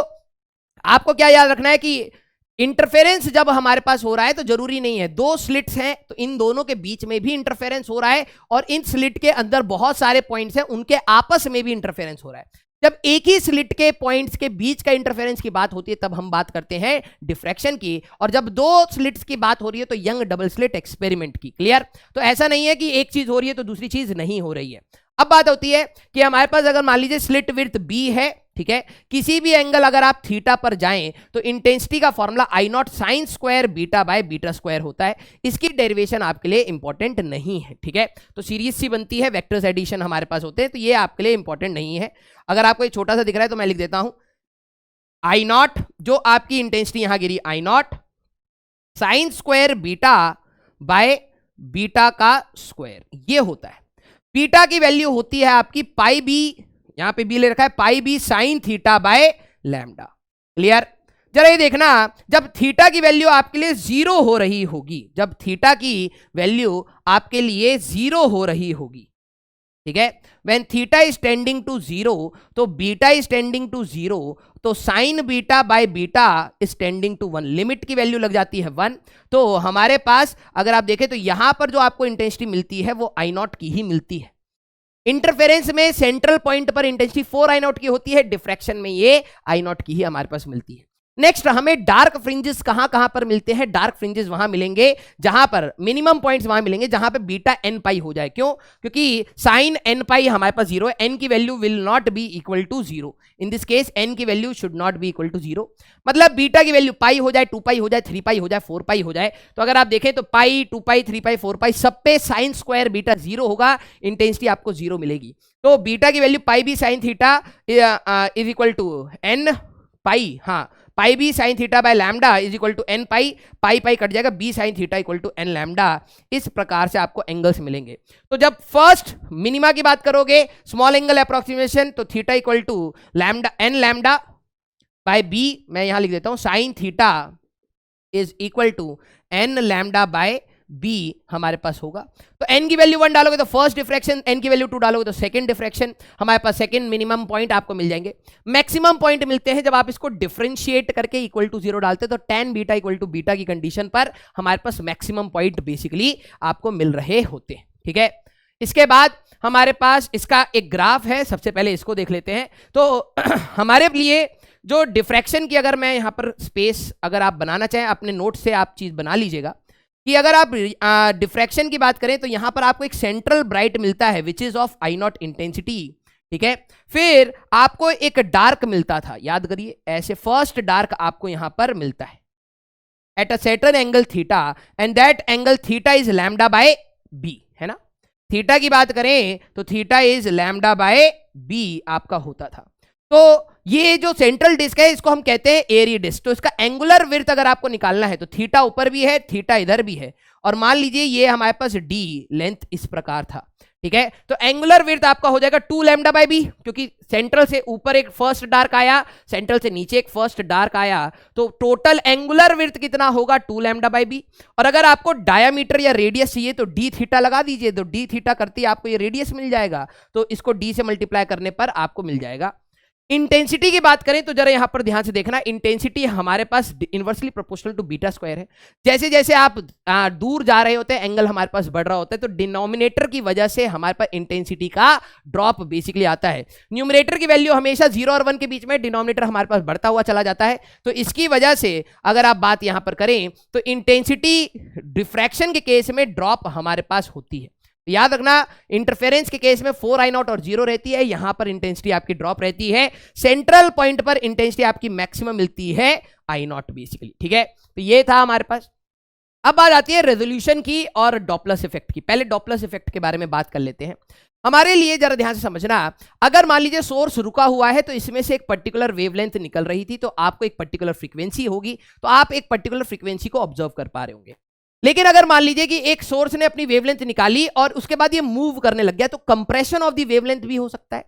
आपको क्या याद रखना है कि इंटरफेरेंस जब हमारे पास हो रहा है तो जरूरी नहीं है, दो स्लिट्स हैं तो इन दोनों के बीच में भी इंटरफेरेंस हो रहा है, और इन स्लिट के अंदर बहुत सारे पॉइंट्स हैं उनके आपस में भी इंटरफेरेंस हो रहा है। जब एक ही स्लिट के पॉइंट्स के बीच का इंटरफेरेंस की बात होती है तब हम बात करते हैं डिफ्रैक्शन की, और जब दो स्लिट्स की बात हो रही है तो यंग डबल स्लिट एक्सपेरिमेंट की। क्लियर? तो ऐसा नहीं है कि एक चीज हो रही है तो दूसरी चीज नहीं हो रही है। अब बात होती है कि हमारे पास अगर मान लीजिए स्लिट विड्थ B है, ठीक है, किसी भी एंगल अगर आप थीटा पर जाएं तो इंटेंसिटी का formula I0 sine square beta by beta square होता है। इसकी डेरिवेशन आपके लिए इंपॉर्टेंट नहीं है। ठीक है, तो सीरीज सी बनती है, वेक्टर्स एडिशन हमारे पास होते हैं, तो ये आपके लिए इंपॉर्टेंट नहीं है। अगर आपको ये छोटा सा दिख रहा है तो मैं लिख देता हूं I0, जो आपकी इंटेंसिटी यहां गिरी, I0 sine square beta by beta का स्क्वायर, ये होता है। बीटा की वैल्यू होती है आपकी पाई बी, यहां पे बी ले रखा है, pi b sine theta by lambda. Clear? जरा ये देखना, जब थीटा की वैल्यू आपके लिए 0 हो रही होगी, जब थीटा की वैल्यू आपके लिए 0 हो रही होगी, ठीक है, when theta is tending to 0 तो बीटा इज टेंडिंग टू 0, तो sine beta by beta is tending to 1, limit की वैल्यू लग जाती है 1। तो हमारे पास अगर आप देखें तो यहां पर जो आपको इंटेंसिटी मिलती है वो I0 की ही मिलती है। इंटरफेरेंस में सेंट्रल पॉइंट पर इंटेंसिटी 4I0 की होती है, डिफ्रैक्शन में ये I0 की ही हमारे पास मिलती है। नेक्स्ट, हमें डार्क फ्रिंजेस कहां कहां पर मिलते हैं? डार्क फ्रिंजेस वहां मिलेंगे जहां पर मिनिमम पॉइंट्स वहां मिलेंगे जहां पे बीटा n पाई हो जाए। क्यों? क्योंकि साइन n पाई हमारे पास 0 है, n की value will not be equal to 0। In this case n की value should not be equal to 0, मतलब बीटा की वैल्यू पाई हो जाए, 2 पाई हो जाए, 3 पाई हो जाए, 4 पाई हो जाए। तो अगर आप देखें तो पाई, 2 पाई, 3 पाई, 4 पाई, सब पे साइन स्क्वायर बीटा 0 होगा, इंटेंसिटी आपको 0 मिलेगी। तो बीटा की value pi b sine theta is equal to n pi, हाँ, pi b sine theta by lambda is equal to n pi, pi pi cut जाएगा, b sine theta equal to n lambda. इस प्रकार से आपको angles मिलेंगे। तो जब first minima की बात करोगे, स्मॉल एंगल अप्रोक्सीमेशन, तो theta equal to lambda n lambda by B, मैं यहां लिख देता हूं sine theta is equal to n lambda by B हमारे पास होगा। तो n की वैल्यू 1 डालोगे तो फर्स्ट डिफ्रैक्शन, n की वैल्यू 2 डालोगे तो सेकंड डिफ्रैक्शन, हमारे पास सेकंड मिनिमम पॉइंट आपको मिल जाएंगे। मैक्सिमम पॉइंट मिलते हैं जब आप इसको डिफरेंशिएट करके इक्वल टू 0 डालते हैं, तो tan beta equal to beta की कंडीशन पर हमारे पास मैक्सिमम पॉइंट बेसिकली आपको मिल रहे होते हैं। ठीक है, इसके बाद हमारे पास इसका एक ग्राफ है, सबसे पहले इसको देख लेते हैं। तो हमारे लिए जो डिफ्रैक्शन की अगर मैं यहां पर स्पेस अगर आप बनाना चाहें, अपने नोट से आप चीज बना लीजिएगा कि अगर आप डिफ्रैक्शन की बात करें तो यहां पर आपको एक सेंट्रल ब्राइट मिलता है which is of I0 intensity. ठीक है, फिर आपको एक डार्क मिलता था, याद करिए ऐसे फर्स्ट डार्क आपको यहां पर मिलता है। At a certain angle theta and that angle theta is lambda by B, है ना। थीटा की बात करें तो theta is lambda by B आपका होता था। तो ये जो सेंट्रल डिस्क है इसको हम कहते हैं एरी डिस्क। तो इसका एंगुलर विड्थ अगर आपको निकालना है तो थीटा ऊपर भी है, थीटा इधर भी है, और मान लीजिए ये हमारे पास डी लेंथ इस प्रकार था, ठीक है। तो एंगुलर विड्थ आपका हो जाएगा 2 लैम्डा बाय बी, क्योंकि सेंट्रल से ऊपर एक फर्स्ट डार्क आया, सेंट्रल से नीचे एक फर्स्ट डार्क आया, तो टोटल एंगुलर विड्थ कितना होगा 2 लैम्डा बाय बी। और अगर आपको डायामीटर या रेडियस चाहिए तो डी थीटा लगा दीजिए, तो डी थीटा करती आपको ये रेडियस मिल जाएगा, तो इसको डी से मल्टीप्लाई करने पर आपको मिल जाएगा। इंटेंसिटी की बात करें तो जरा यहां पर ध्यान से देखना, इंटेंसिटी हमारे पास inversely proportional to beta square है। जैसे जैसे आप दूर जा रहे होते हैं एंगल हमारे पास बढ़ रहा होता है, तो डिनोमिनेटर की वजह से हमारे पास इंटेंसिटी का ड्रॉप बेसिकली आता है। न्यूमरेटर की वैल्यू हमेशा 0 और 1 के बीच में, डिनोमिनेटर हमारे पास बढ़ता हुआ चला जाता है। तो इसकी वजह से अगर आप बात यहां पर करें तो इंटेंसिटी डिफ्रैक्शन के केस में ड्रॉप हमारे पास होती है। याद रखना, इंटरफेरेंस के केस में 4I0 और 0 रहती है, यहां पर इंटेंसिटी आपकी ड्रॉप रहती है। सेंट्रल पॉइंट पर इंटेंसिटी आपकी मैक्सिमम मिलती है I0 बेसिकली, ठीक है। तो ये था हमारे पास। अब बात आती है रेजोल्यूशन की और डॉपलर इफेक्ट की। पहले डॉपलर इफेक्ट के बारे में बात कर लेते हैं। हमारे लिए जरा ध्यान से समझना, अगर मान लीजिए सोर्स रुका हुआ है तो इसमें से एक पर्टिकुलर वेवलेंथ निकल रही थी, तो आपको एक पर्टिकुलर फ्रीक्वेंसी होगी, तो आप एक पर्टिकुलर फ्रीक्वेंसी को ऑब्जर्व कर पा रहे होंगे। लेकिन अगर मान लीजिए कि एक सोर्स ने अपनी वेवलेंथ निकाली और उसके बाद ये मूव करने लग गया, तो कंप्रेशन ऑफ द वेवलेंथ भी हो सकता है।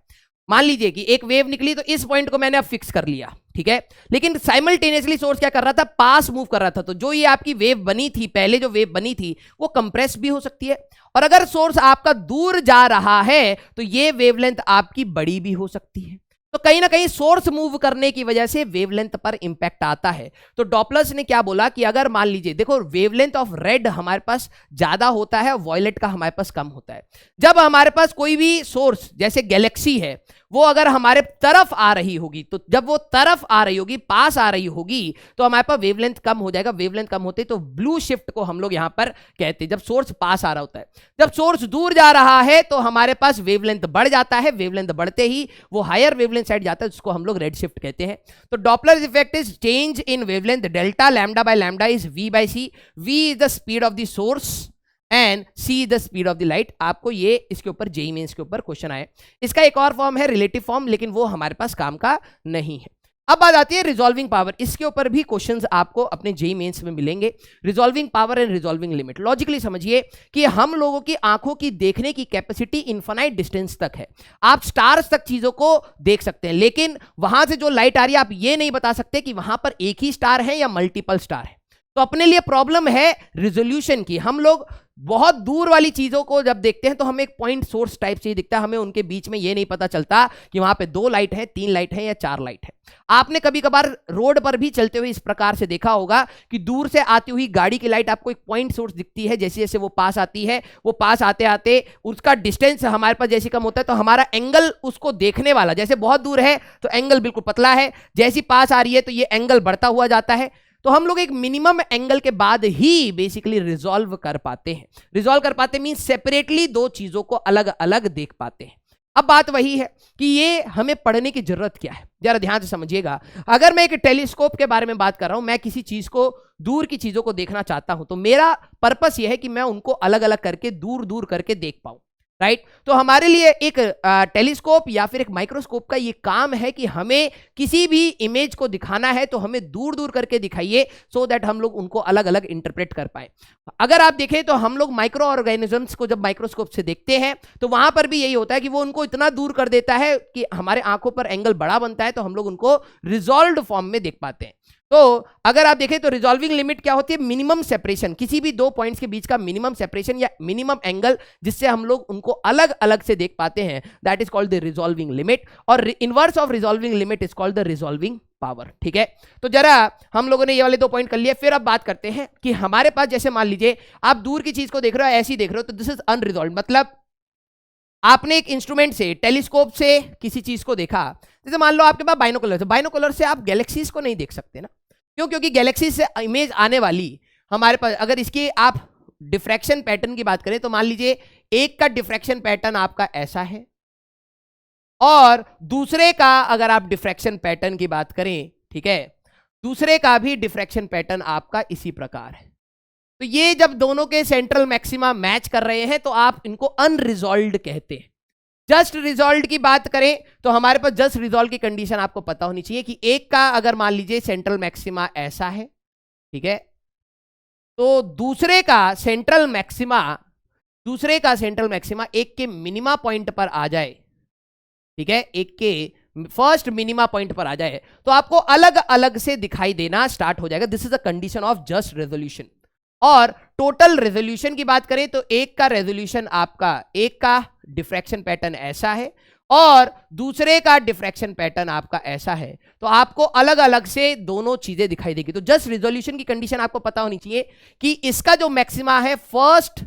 मान लीजिए कि एक वेव निकली, तो इस पॉइंट को मैंने अब फिक्स कर लिया, ठीक है, लेकिन साइमल्टेनियसली सोर्स क्या कर रहा था, पास मूव कर रहा था, तो जो ये आपकी वेव बनी थी, पहले जो वेव बनी थी वो कंप्रेस भी हो सकती है। और अगर सोर्स आपका दूर जा रहा है तो ये वेवलेंथ आपकी बड़ी भी हो सकती है। तो कहीं ना कहीं सोर्स मूव करने की वजह से वेवलेंथ पर इंपैक्ट आता है। तो डॉपलर्स ने क्या बोला कि अगर मान लीजिए, देखो वेवलेंथ ऑफ रेड हमारे पास ज्यादा होता है, वॉयलेट का हमारे पास कम होता है। जब हमारे पास कोई भी सोर्स जैसे गैलेक्सी है, वो अगर हमारे तरफ आ रही होगी, तो जब वो तरफ आ रही होगी, पास आ रही होगी, तो हमारे पास वेवलेंथ कम हो जाएगा। वेवलेंथ कम होते तो ब्लू शिफ्ट को हम लोग यहां पर कहते हैं, जब सोर्स पास आ रहा होता है। जब सोर्स दूर जा रहा है तो हमारे पास वेवलेंथ बढ़ जाता है, वेवलेंथ बढ़ते ही वो हायर वेवलेंथ साइड जाता है, जिसको हम लोग रेड शिफ्ट कहते हैं। तो Doppler effect is change in wavelength delta lambda by lambda is v by c। v is the speed of the source and c the speed of the light. आपको ये इसके ऊपर जेईई मेंस के ऊपर question आए। इसका एक और फॉर्म है रिलेटिव फॉर्म, लेकिन वो हमारे पास काम का नहीं है। अब बात आती है रिजॉल्विंग पावर। इसके ऊपर भी क्वेश्चंस आपको अपने जेईई मेंस में मिलेंगे। Resolving power and resolving limit. Logically समझिए कि हम लोगों की आंखों की देखने की कैपेसिटी इनफाइनाइट डिस्टेंस तक है। आप स्टार्स तक चीजों को देख सकते हैं, लेकिन वहां से जो लाइट आ रही है आप ये नहीं बता सकते कि वहां पर एक ही स्टार है या मल्टीपल स्टार है। तो अपने लिए प्रॉब्लम है रिजोल्यूशन की। हम लोग बहुत दूर वाली चीजों को जब देखते हैं तो हमें एक पॉइंट सोर्स टाइप से दिखता है, हमें उनके बीच में ये नहीं पता चलता कि वहां पे 2 लाइट है, 3 लाइट है या 4 लाइट है। आपने कभी कभार रोड पर भी चलते हुए इस प्रकार से देखा होगा कि दूर से आती हुई गाड़ी की लाइट आपको एक पॉइंट सोर्स दिखती है, जैसे जैसे वो पास आती है, वो पास आते आते उसका डिस्टेंस हमारे पास जैसे कम होता है तो हमारा एंगल उसको देखने वाला, जैसे बहुत दूर है तो एंगल बिल्कुल पतला है, जैसी पास आ रही है तो ये एंगल बढ़ता हुआ जाता है। तो हम लोग एक मिनिमम एंगल के बाद ही बेसिकली रिजॉल्व कर पाते हैं। रिजॉल्व कर पाते मीन सेपरेटली दो चीजों को अलग अलग देख पाते हैं। अब बात वही है कि ये हमें पढ़ने की जरूरत क्या है, जरा ध्यान से समझिएगा। अगर मैं एक टेलीस्कोप के बारे में बात कर रहा हूं, मैं किसी चीज को, दूर की चीजों को देखना चाहता हूं, तो मेरा पर्पस यह है कि मैं उनको अलग अलग करके दूर दूर करके देख पाऊं, राइट। तो हमारे लिए एक टेलीस्कोप या फिर एक माइक्रोस्कोप का ये काम है कि हमें किसी भी इमेज को दिखाना है तो हमें दूर दूर करके दिखाइए, सो दैट हम लोग उनको अलग अलग इंटरप्रेट कर पाए। अगर आप देखें तो हम लोग माइक्रो ऑर्गेनिजम्स को जब माइक्रोस्कोप से देखते हैं तो वहां पर भी यही होता है कि वो उनको इतना दूर कर देता है कि हमारे आंखों पर एंगल बड़ा बनता है, तो हम लोग उनको रिजॉल्व्ड फॉर्म में देख पाते हैं। तो अगर आप देखें तो रिजॉल्विंग लिमिट क्या होती है, मिनिमम सेपरेशन, किसी भी दो पॉइंट्स के बीच का मिनिमम सेपरेशन या मिनिमम एंगल जिससे हम लोग उनको अलग अलग से देख पाते हैं, that is called the resolving limit. और inverse of resolving limit is called the resolving power, ठीक है। तो जरा हम लोगों ने ये वाले 2 पॉइंट कर लिए। फिर अब बात करते हैं कि हमारे पास, जैसे मान लीजिए आप दूर की चीज को देख रहे हो, ऐसी देख रहे हो, तो दिस इज अनरिजॉल्व्ड। मतलब आपने एक इंस्ट्रूमेंट से, टेलीस्कोप से किसी चीज को देखा, जैसे मान लो आपके पास बाइनोकुलर है, बाइनोकुलर से आप गैलेक्सीज को नहीं देख सकते ना, क्यों? क्योंकि गैलेक्सी से इमेज आने वाली हमारे पास, अगर इसकी आप डिफ्रैक्शन पैटर्न की बात करें तो मान लीजिए एक का डिफ्रैक्शन पैटर्न आपका ऐसा है, और दूसरे का अगर आप डिफ्रैक्शन पैटर्न की बात करें, ठीक है, दूसरे का भी डिफ्रैक्शन पैटर्न आपका इसी प्रकार है। तो ये जब दोनों के सेंट्रल मैक्सिमा मैच कर रहे हैं तो आप इनको अनरिजॉल्व्ड कहते हैं। जस्ट रिजॉल्व की बात करें तो हमारे पास जस्ट रिजॉल्व की कंडीशन आपको पता होनी चाहिए कि एक का अगर मान लीजिए सेंट्रल मैक्सिमा ऐसा है, ठीक है, तो दूसरे का सेंट्रल मैक्सिमा एक के मिनिमा पॉइंट पर आ जाए, ठीक है, एक के फर्स्ट मिनिमा पॉइंट पर आ जाए तो आपको अलग अलग से दिखाई देना स्टार्ट हो जाएगा। This is a condition of just resolution. और टोटल रेजोल्यूशन की बात करें तो एक का रेजोल्यूशन आपका, एक का डिफ्रैक्शन पैटर्न ऐसा है और दूसरे का डिफ्रैक्शन पैटर्न आपका ऐसा है, तो आपको अलग अलग से दोनों चीजें दिखाई देगी। तो जस्ट रिजोल्यूशन की कंडीशन आपको पता होनी चाहिए कि इसका जो मैक्सिमा है फर्स्ट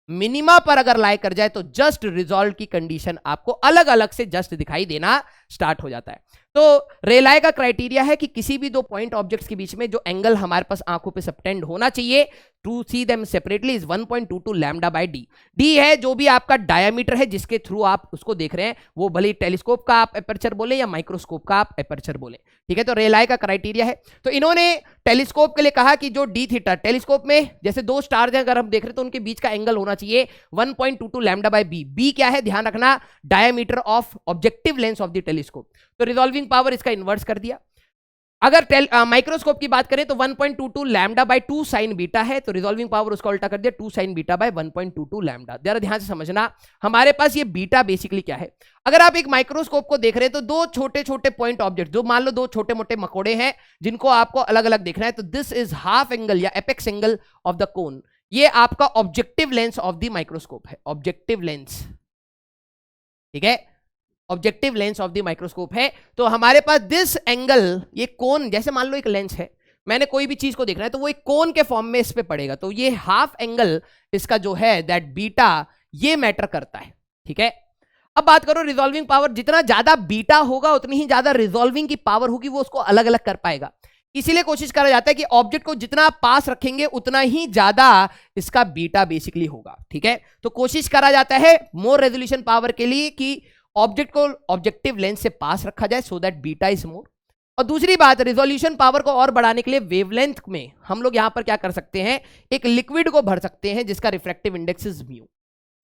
मिनिमा पर अगर लाई कर जाए तो जस्ट रिजॉल्व की कंडीशन आपको अलग अलग से जस्ट दिखाई देना स्टार्ट हो जाता है। तो रेलाई का क्राइटेरिया है कि किसी भी दो पॉइंट ऑब्जेक्ट्स के बीच में जो एंगल हमारे पास आंखों पे सबटेंड होना चाहिए to see them separately is 1.22 lambda by D. D है जो भी आपका डायमीटर है जिसके थ्रू आप उसको देख रहे हैं, वो भले टेलीस्कोप का आप एपर्चर बोले या माइक्रोस्कोप का आप एपर्चर बोले, ठीक है। तो रेलाई का क्राइटेरिया है। तो इन्होंने टेलीस्कोप के लिए कहा कि जो डी थीटा, टेलीस्कोप में जैसे दो स्टार्स अगर हम देख रहे हैं तो उनके बीच का एंगल होना चाहिए 1.22 लैम्डा बाय बी। बी क्या है, ध्यान रखना, diameter of objective lens of the telescope. तो रिजॉल्विंग पावर इसका इन्वर्स कर दिया। अगर माइक्रोस्कोप की बात करें तो 1.22 लैम्डा बाय 2 साइन बीटा है, तो रिजॉल्विंग पावर उसका उल्टा कर दिया 2 साइन बीटा बाय 1.22 लैम्डा। जरा ध्यान से समझना, हमारे पास ये बीटा बेसिकली क्या है। अगर आप एक माइक्रोस्कोप को देख रहे हैं तो दो छोटे छोटे पॉइंट ऑब्जेक्ट, जो मान लो दो छोटे मोटे मकोड़े हैं जिनको आपको अलग अलग देखना है, तो दिस इज हाफ एंगल या apex angle of the cone. ये आपका objective lens of the microscope है, ऑब्जेक्टिव लेंस, ठीक है, objective lens of the microscope है। तो हमारे पास दिस एंगल, ये कोन, जैसे मान लो एक लेंस है, मैंने कोई भी चीज को देखना है तो वो एक कोन के फॉर्म में इस पे पड़ेगा, तो ये हाफ एंगल इसका जो है दैट बीटा, ये मैटर करता है, ठीक है। अब बात करो रिजॉल्विंग पावर, जितना ज्यादा बीटा होगा उतनी ही ज्यादा रिजॉल्विंग की पावर होगी, वो उसको अलग अलग कर पाएगा। इसीलिए कोशिश करा जाता है कि ऑब्जेक्ट को जितना पास रखेंगे उतना ही ज्यादा इसका बीटा बेसिकली होगा, ठीक है। तो कोशिश करा जाता है मोर रेजोल्यूशन पावर के लिए कि ऑब्जेक्ट को ऑब्जेक्टिव लेंस से पास रखा जाए so that beta is more. और दूसरी बात, रिजोल्यूशन पावर को और बढ़ाने के लिए वेवलेंथ में हम लोग यहां पर क्या कर सकते हैं, एक लिक्विड को भर सकते हैं जिसका रिफ्रैक्टिव इंडेक्स इज म्यू।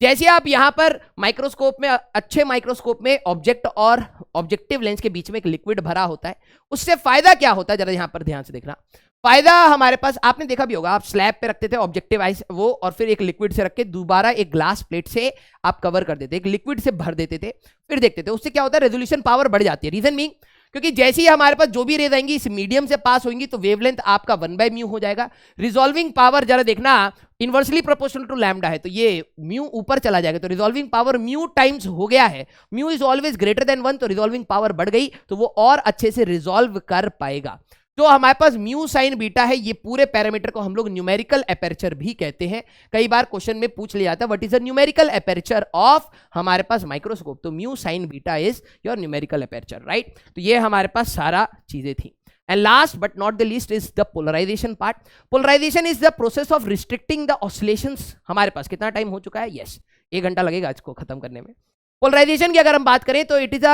जैसे आप यहां पर माइक्रोस्कोप में, अच्छे माइक्रोस्कोप में ऑब्जेक्ट और ऑब्जेक्टिव लेंस के बीच में एक लिक्विड भरा होता है, उससे फायदा क्या होता है, जरा यहां पर ध्यान से देखना। फायदा हमारे पास, आपने देखा भी होगा, आप स्लैब पे रखते थे ऑब्जेक्टिव आइस वो, और फिर एक लिक्विड से रख के दोबारा एक ग्लास प्लेट से आप कवर कर देते, एक लिक्विड से भर देते थे, फिर देखते थे, उससे क्या होता है, रेजोल्यूशन पावर बढ़ जाती है। रीजन मीन, क्योंकि जैसे ही हमारे पास जो भी रेज आएंगी इस मीडियम से पास होंगी तो वेवलेंथ आपका 1/μ हो जाएगा। रिजॉल्विंग पावर जरा देखना इनवर्सली प्रोपोर्शनल टू लैम्डा है, तो ये म्यू ऊपर चला जाएगा, तो रिजॉल्विंग पावर म्यू टाइम्स हो गया है, mu is always greater than 1, तो रिजॉल्विंग पावर बढ़ गई तो वो और अच्छे से रिजॉल्व कर पाएगा। तो हमारे पास म्यू साइन बीटा है, ये पूरे पैरामीटर को हम लोग न्यूमेरिकल एपर्चर भी कहते हैं। कई बार क्वेश्चन में पूछ लिया जाता है what is the numerical aperture of हमारे पास माइक्रोस्कोप, तो mu sine beta is your numerical aperture, right. तो ये हमारे पास सारा चीजें थी। And last but not the least is the polarization part. Polarization is the process of restricting the oscillations. हमारे पास कितना टाइम हो चुका है, यस 1 घंटा लगेगा इसको खत्म करने में। पोलराइजेशन की अगर हम बात करें तो it is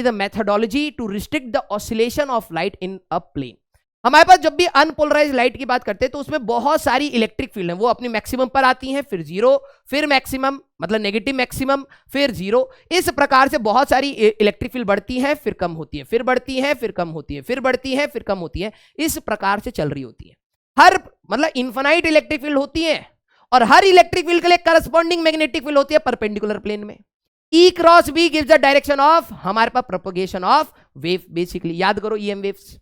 a methodology to restrict the oscillation of light in a plane. हमारे पास जब भी अनपोलराइज लाइट की बात करते हैं तो उसमें बहुत सारी इलेक्ट्रिक फील्ड है, वो अपनी मैक्सिमम पर आती हैं, फिर जीरो, फिर मैक्सिमम, मतलब नेगेटिव मैक्सिमम, फिर जीरो। इस प्रकार से बहुत सारी इलेक्ट्रिक फील्ड बढ़ती हैं, फिर कम होती है, फिर बढ़ती है, फिर कम होती है, फिर बढ़ती है, फिर कम होती है, इस प्रकार से चल रही होती है। हर, मतलब इन्फिनाइट इलेक्ट्रिक फील्ड होती है और हर इलेक्ट्रिक फील्ड के लिए करस्पॉन्डिंग मैग्नेटिक फील्ड होती है परपेंडिकुलर प्लेन में। E cross B gives the direction of हमारे पास प्रोपगेशन ऑफ वेव, बेसिकली याद करो EM वेव्स।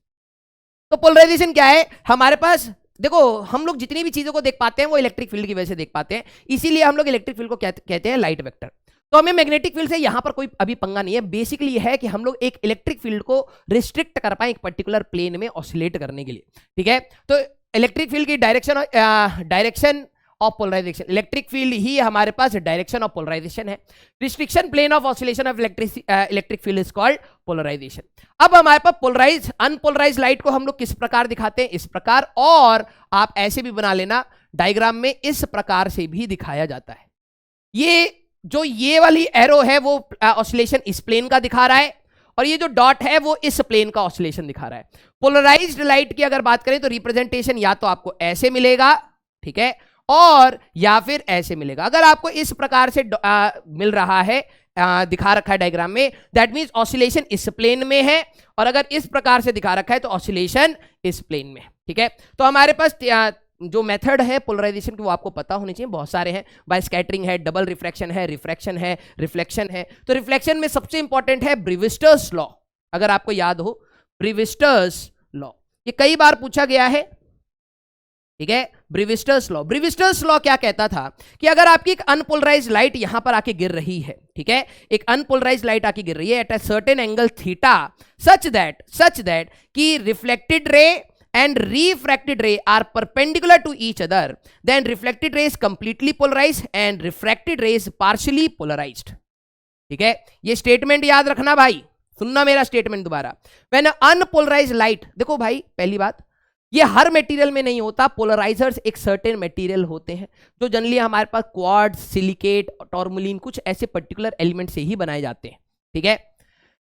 तो पोलराइजेशन क्या है हमारे पास, देखो हम लोग जितनी भी चीजों को देख पाते हैं वो इलेक्ट्रिक फील्ड की वजह से देख पाते हैं, इसीलिए हम लोग इलेक्ट्रिक फील्ड को कहते हैं लाइट वेक्टर। तो हमें मैग्नेटिक फील्ड से यहां पर कोई अभी पंगा नहीं है, बेसिकली ये है कि हम लोग एक इलेक्ट्रिक फील्ड को रिस्ट्रिक्ट कर पाए एक पर्टिकुलर प्लेन में ऑसिलेट करने के लिए, ठीक है। तो इलेक्ट्रिक फील्ड की direction of polarisation, electric field ही हमारे पास डायरेक्शन ऑफ पोलराइजेशन है। Restriction plane of oscillation of electric field is called polarisation. अब हमारे पास पोलराइज अनपोलराइज लाइट को हम लोग किस प्रकार दिखाते हैं, इस प्रकार, और आप ऐसे भी बना लेना डायग्राम में, इस प्रकार से भी दिखाया जाता है। ये जो ये वाली एरो है वो ऑसिलेशन इस प्लेन का दिखा रहा है, और ये जो डॉट है वो इस प्लेन का ऑसिलेशन दिखा रहा है। पोलराइज्ड लाइट की अगर बात करें तो रिप्रेजेंटेशन या तो आपको ऐसे मिलेगा, ठीक है, और या फिर ऐसे मिलेगा। अगर आपको इस प्रकार से मिल रहा है, दिखा रखा है डायग्राम में, दैट मींस ऑसिलेशन इस प्लेन में है, और अगर इस प्रकार से दिखा रखा है तो ऑसिलेशन इस प्लेन में, ठीक है। तो हमारे पास जो मेथड है पोलराइजेशन की वो आपको पता होनी चाहिए, बहुत सारे हैं, बाय स्कैटरिंग है, डबल रिफ्रैक्शन है, रिफ्रैक्शन है, रिफ्लेक्शन है। तो रिफ्लेक्शन में सबसे इंपॉर्टेंट है ब्रीविस्टर्स लॉ, अगर आपको याद हो ब्रीविस्टर्स लॉ, ये कई बार पूछा गया है, ठीक है। ब्रीविस्टर्स लॉ, ब्रीविस्टर्स लॉ क्या कहता था कि अगर आपकी एक अनपोलराइज्ड लाइट यहां पर आके गिर रही है, ठीक है, एक अनपोलराइज्ड लाइट आके गिर रही है at a certain angle theta such that कि reflected ray and refracted ray are perpendicular to each other, then reflected ray is completely polarized and refracted ray is partially polarized, ठीक है। ये statement याद रखना भाई, सुनना मेरा स्टेटमेंट दोबारा। व्हेन अनपोलराइज्ड लाइट, देखो भाई पहली बात, ये हर मटेरियल में नहीं होता, पोलराइजर्स एक सर्टेन मटेरियल होते हैं जो जनरली हमारे पास क्वार्ट्ज, सिलिकेट, टॉर्मोलिन, कुछ ऐसे पर्टिकुलर एलिमेंट से ही बनाए जाते हैं, ठीक है।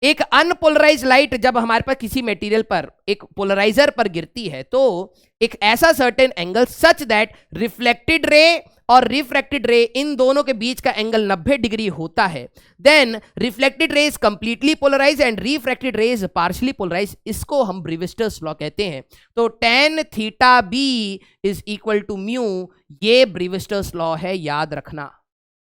एक अनपोलराइज्ड लाइट जब हमारे पास किसी मटेरियल पर, एक पोलराइजर पर गिरती है, तो एक ऐसा certain angle such that reflected ray और रिफ्रैक्टेड रे इन दोनों के बीच का एंगल 90 डिग्री होता है, then reflected ray is completely polarized and refracted ray is partially polarized. इसको हम ब्रीविस्टर्स लॉ कहते हैं। तो tan theta B is equal to mu, ये ब्रीविस्टर्स लॉ है, याद रखना,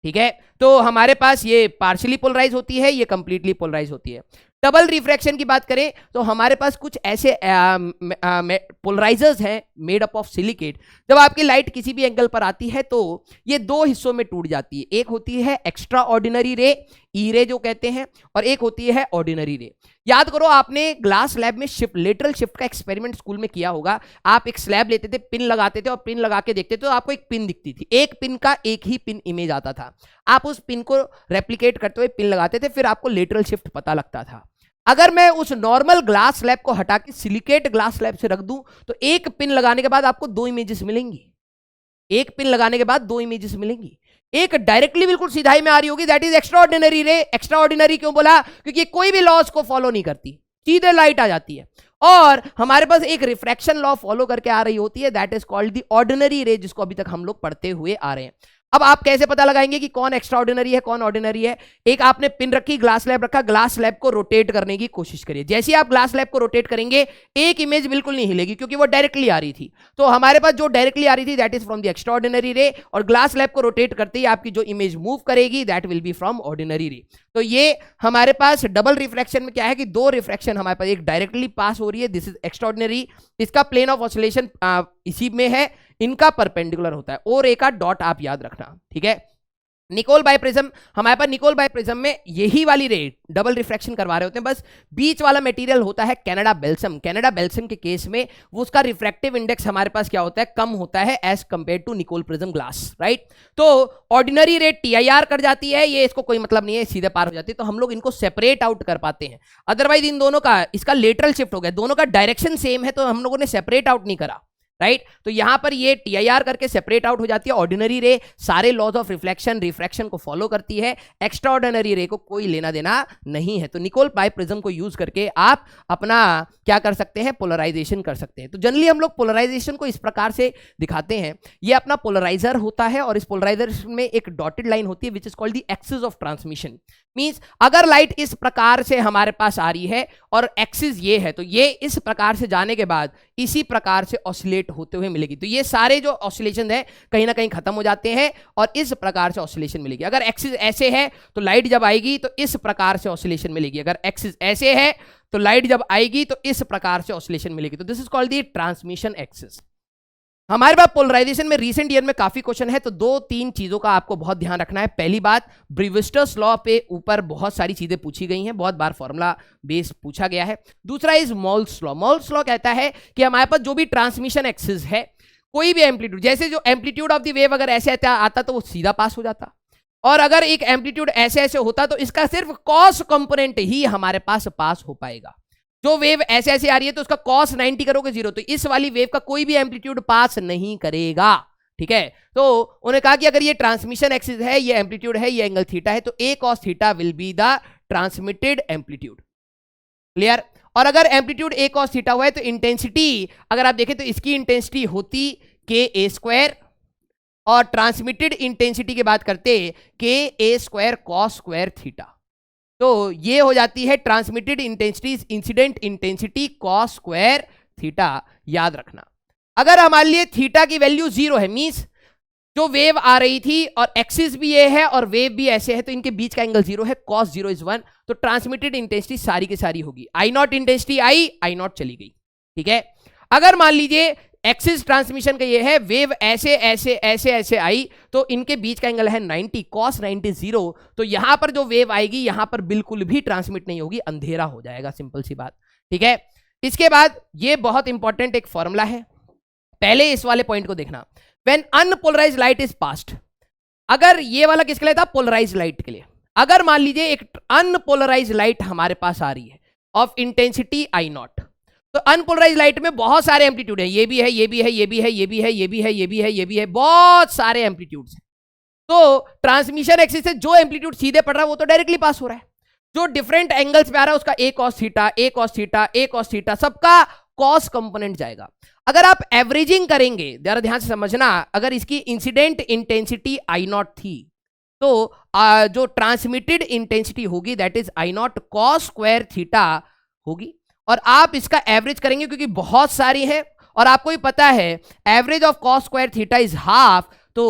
ठीक है। तो हमारे पास ये पार्शियली पोलराइज होती है, ये कंप्लीटली पोलराइज होती है। डबल रिफ्रैक्शन की बात करें तो हमारे पास कुछ ऐसे पोलराइजर्स हैं मेड अप ऑफ सिलिकेट, जब आपकी लाइट किसी भी एंगल पर आती है तो ये दो हिस्सों में टूट जाती है। एक होती है एक्स्ट्रा ऑर्डिनरी रे, ई रे जो कहते हैं, और एक होती है ऑर्डिनरी रे। याद करो, आपने ग्लास लैब में शिफ्ट, लेटरल शिफ्ट का एक्सपेरिमेंट स्कूल में किया होगा। आप एक स्लैब लेते थे, पिन लगाते थे और पिन लगा के देखते थे तो आपको एक पिन दिखती थी, एक पिन का एक ही पिन इमेज आता था। आप उस पिन को रेप्लिकेट करते हुए पिन लगाते थे, फिर आपको लेटरल शिफ्ट पता लगता था। अगर मैं उस नॉर्मल ग्लास स्लैब को हटा के सिलिकेट ग्लास स्लैब से रख दूं तो एक पिन लगाने के बाद आपको दो इमेजेस मिलेंगी, एक पिन लगाने के बाद दो इमेजेस मिलेंगी। एक डायरेक्टली बिल्कुल सीधाई में आ रही होगी, दैट इज एक्स्ट्रा ऑर्डिनरी रे। एक्स्ट्रा ऑर्डिनरी क्यों बोला? क्योंकि कोई भी लॉज को फॉलो नहीं करती, सीधे लाइट आ जाती है। और हमारे पास एक रिफ्रैक्शन लॉ फॉलो करके आ रही होती है, that is called the ordinary रे, जिसको अभी तक हम लोग पढ़ते हुए आ रहे हैं। अब आप कैसे पता लगाएंगे कि कौन एक्स्ट्रा ऑर्डिनरी है, कौन ऑर्डिनरी है? एक आपने पिन रखी, ग्लास स्लैब रखा, ग्लास स्लैब को रोटेट करने की कोशिश करिए। जैसे ही आप ग्लास स्लैब को रोटेट करेंगे एक इमेज बिल्कुल नहीं हिलेगी क्योंकि वो डायरेक्टली आ रही थी। तो हमारे पास जो डायरेक्टली आ रही थी that is from the extra ordinary रे, और ग्लास स्लैब को रोटेट करते ही आपकी जो इमेज मूव करेगी that will B from ordinary रे। तो ये हमारे पास डबल रिफ्रैक्शन में क्या है कि दो रिफ्रैक्शन हमारे पास, एक डायरेक्टली पास हो रही है, दिस इज एक्स्ट्रा ऑर्डिनरी, इसका प्लेन ऑफ ऑसिलेशन इसी में है, इनका परपेंडिकुलर होता है, और एक का डॉट आप याद रखना, ठीक है। निकोल बाइप्रिज्म, हमारे पास निकोल बाइप्रिज्म में यही वाली रे डबल रिफ्रैक्शन करवा रहे होते हैं, बस बीच वाला मटेरियल होता है कनाडा बेल्सम। कनाडा बेल्सम के केस में वो उसका रिफ्रैक्टिव इंडेक्स हमारे पास क्या होता है, कम होता है as compare to Nicol prism glass, right. तो ऑर्डिनरी रे TIR कर जाती है, ये इसको कोई मतलब नहीं है, सीधे पार हो जाती है, तो हम लोग इनको सेपरेट आउट कर पाते हैं। अदरवाइज इन दोनों का, इसका लेटरल शिफ्ट हो गया, दोनों का डायरेक्शन सेम है तो हम लोगों ने सेपरेट आउट नहीं करा, राइट। तो यहां पर ये TIR करके सेपरेट आउट हो जाती है। ऑर्डिनरी रे सारे लॉज ऑफ रिफ्लेक्शन रिफ्रैक्शन को फॉलो करती है, एक्स्ट्रा ऑर्डिनरी रे को कोई लेना देना नहीं है। तो निकोल बाइप्रिज्म को यूज करके आप अपना क्या कर सकते हैं, पोलराइजेशन कर सकते हैं। तो जनरली हम लोग पोलराइजेशन को इस प्रकार से दिखाते हैं, ये अपना पोलराइजर होता है और इस पोलराइजेशन में एक डॉटेड लाइन होती है which is called the axis of transmission. Means अगर लाइट इस प्रकार से हमारे पास आ रही है और एक्सिस ये है, तो ये इस प्रकार से जाने के बाद इसी प्रकार से ऑसिलेट होते हुए मिलेगी। तो ये सारे जो ऑसिलेशन है कहीं ना कहीं खत्म हो जाते हैं और इस प्रकार से ऑसिलेशन मिलेगी। अगर एक्सिस ऐसे है तो लाइट जब आएगी तो इस प्रकार से ऑसिलेशन मिलेगी, अगर एक्सिस ऐसे है तो लाइट जब आएगी तो इस प्रकार से ऑसिलेशन मिलेगी। तो this is called the transmission axis. हमारे पास पोलराइजेशन में रिसेंट ईयर में काफी क्वेश्चन है, तो दो तीन चीजों का आपको बहुत ध्यान रखना है। पहली बात, ब्रीविस्टर्स लॉ पे ऊपर बहुत सारी चीजें पूछी गई हैं, बहुत बार फॉर्मूला बेस पूछा गया है। दूसरा is moles law. Moles law कहता है कि हमारे पास जो भी ट्रांसमिशन एक्सिस है, कोई भी एम्पलीट्यूड, जैसे जो एम्पलीट्यूड ऑफ द वेव अगर ऐसे आता तो वो सीधा पास हो जाता, और अगर एक एम्पलीट्यूड ऐसे ऐसे होता तो इसका सिर्फ कॉस कंपोनेंट ही हमारे पास पास हो पाएगा। जो वेव ऐसे ऐसे आ रही है तो उसका cos 90 करोगे 0, तो इस वाली वेव का कोई भी एम्पलीट्यूड पास नहीं करेगा, ठीक है। तो उन्होंने कहा कि अगर ये ट्रांसमिशन एक्सिस है, ये एम्पलीट्यूड है, ये एंगल थीटा है, तो a cos theta will be the transmitted amplitude. Clear. और अगर एम्पलीट्यूड ए कॉस थीटा हुआ है तो इंटेंसिटी अगर आप देखें तो इसकी इंटेंसिटी होती के ए स्क्वायर, और ट्रांसमिटेड इंटेंसिटी की बात करते के ए स्क्वायर कॉस स्क्वायर थीटा, तो ये हो जाती है transmitted intensity incident intensity cos square theta. याद रखना, अगर हमारे लिए थीटा की वैल्यू 0 है, मींस जो वेव आ रही थी और एक्सिस भी ये है और वेव भी ऐसे है, तो इनके बीच का एंगल 0 है, cos 0 इज 1, तो ट्रांसमिटेड इंटेंसिटी सारी की सारी होगी आई नॉट, इंटेंसिटी आई नॉट चली गई, ठीक है। अगर मान लीजिए एक्सिस ट्रांसमिशन का ये है, वेव ऐसे ऐसे ऐसे ऐसे आई, तो इनके बीच का एंगल है 90, cos 90 0, तो यहां पर जो वेव आएगी यहां पर बिल्कुल भी ट्रांसमिट नहीं होगी, अंधेरा हो जाएगा, सिंपल सी बात, ठीक है। इसके बाद ये बहुत इंपॉर्टेंट एक फॉर्मूला है, पहले इस वाले पॉइंट को देखना, when unpolarised light is passed, अगर ये वाला किसके लिए था, पोलराइज्ड लाइट के लिए। अगर मान लीजिए एक अनपोलराइज्ड लाइट हमारे पास आ रही है ऑफ इंटेंसिटी आई नॉट, तो अनपोलराइज्ड लाइट में बहुत सारे एम्पलीट्यूड है, ये भी है, ये भी है, ये भी है, ये भी है, ये भी है, ये भी है, ये भी है, बहुत सारे एम्पलीट्यूड्स हैं। तो ट्रांसमिशन एक्सिस से जो एम्पलीट्यूड सीधे पड़ रहा है वो तो डायरेक्टली पास हो रहा है, जो डिफरेंट एंगल्स पे आ रहा है उसका ए कॉस थीटा, ए कॉस थीटा, ए कॉस थीटा, सबका कॉस कंपोनेंट जाएगा। अगर आप एवरेजिंग करेंगे, जरा ध्यान से समझना, अगर इसकी इंसिडेंट इंटेंसिटी आई नॉट थी तो जो ट्रांसमिटेड इंटेंसिटी होगी that is I not cos square theta होगी, और आप इसका एवरेज करेंगे क्योंकि बहुत सारी है और आपको भी पता है average of cos square theta is half. तो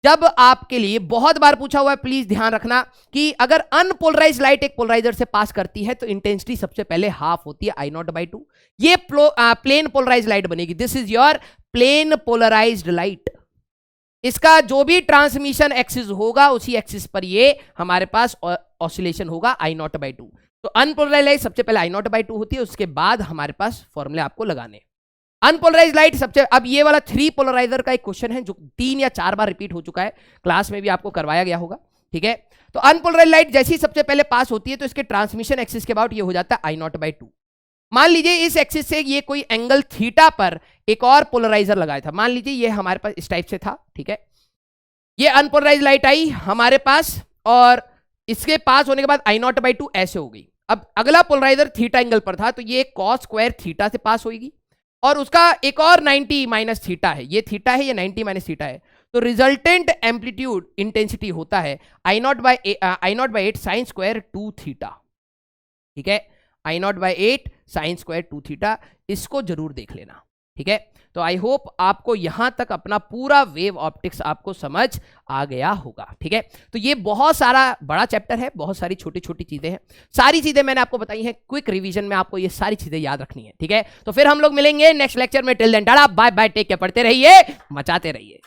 जब आपके लिए बहुत बार पूछा हुआ है, प्लीज ध्यान रखना कि अगर अनपोलराइज्ड लाइट एक पोलराइजर से पास करती है तो इंटेंसिटी सबसे पहले हाफ होती है आई नॉट बाई 2, ये प्लेन पोलराइज्ड लाइट बनेगी, this is your plane polarized light. इसका जो भी ट्रांसमिशन एक्सिस होगा उसी एक्सिस पर ये हमारे पास ऑसिलेशन होगा आई नॉट बाई 2। तो अनपोलराइज्ड लाइट सबसे पहले आई नॉट बाई 2 होती है, उसके बाद हमारे पास फॉर्मूले आपको लगाने। अनपोलराइज्ड लाइट सबसे, अब ये वाला 3 पोलराइजर का एक क्वेश्चन है जो 3 या 4 बार रिपीट हो चुका है, क्लास में भी आपको करवाया गया होगा, ठीक है। तो अनपोलराइज्ड लाइट जैसे ही सबसे पहले पास होती है तो इसके ट्रांसमिशन एक्सिस के बाद ये हो जाता है आई नॉट बाई 2। मान लीजिए इस एक्सिस से ये कोई एंगल थीटा पर एक और पोलराइजर लगाया था, मान लीजिए ये हमारे पास इस टाइप से था, ठीक है। ये अनपोलराइज्ड लाइट आई हमारे पास और इसके पास होने के बाद आई नॉट बाई 2 ऐसे हो गई। अब अगला पोलराइजर थीटा एंगल पर था तो ये कॉस स्क्वायर थीटा से पास होगी, और उसका एक और 90 माइनस थीटा है, ये थीटा है, ये 90 माइनस थीटा है, तो रिजल्टेंट एम्पलीट्यूड इंटेंसिटी होता है I not by 8 sine square 2 theta, ठीक है, I not by 8 sine square 2 theta, इसको जरूर देख लेना, ठीक है। तो आई होप आपको यहां तक अपना पूरा वेव ऑप्टिक्स आपको समझ आ गया होगा, ठीक है। तो ये बहुत सारा बड़ा चैप्टर है, बहुत सारी छोटी छोटी चीजें हैं, सारी चीजें मैंने आपको बताई हैं, क्विक रिवीजन में आपको ये सारी चीजें याद रखनी है, ठीक है। तो फिर हम लोग मिलेंगे नेक्स्ट लेक्चर में, till then tata bye bye, take care, पढ़ते रहिए, मचाते रहिए।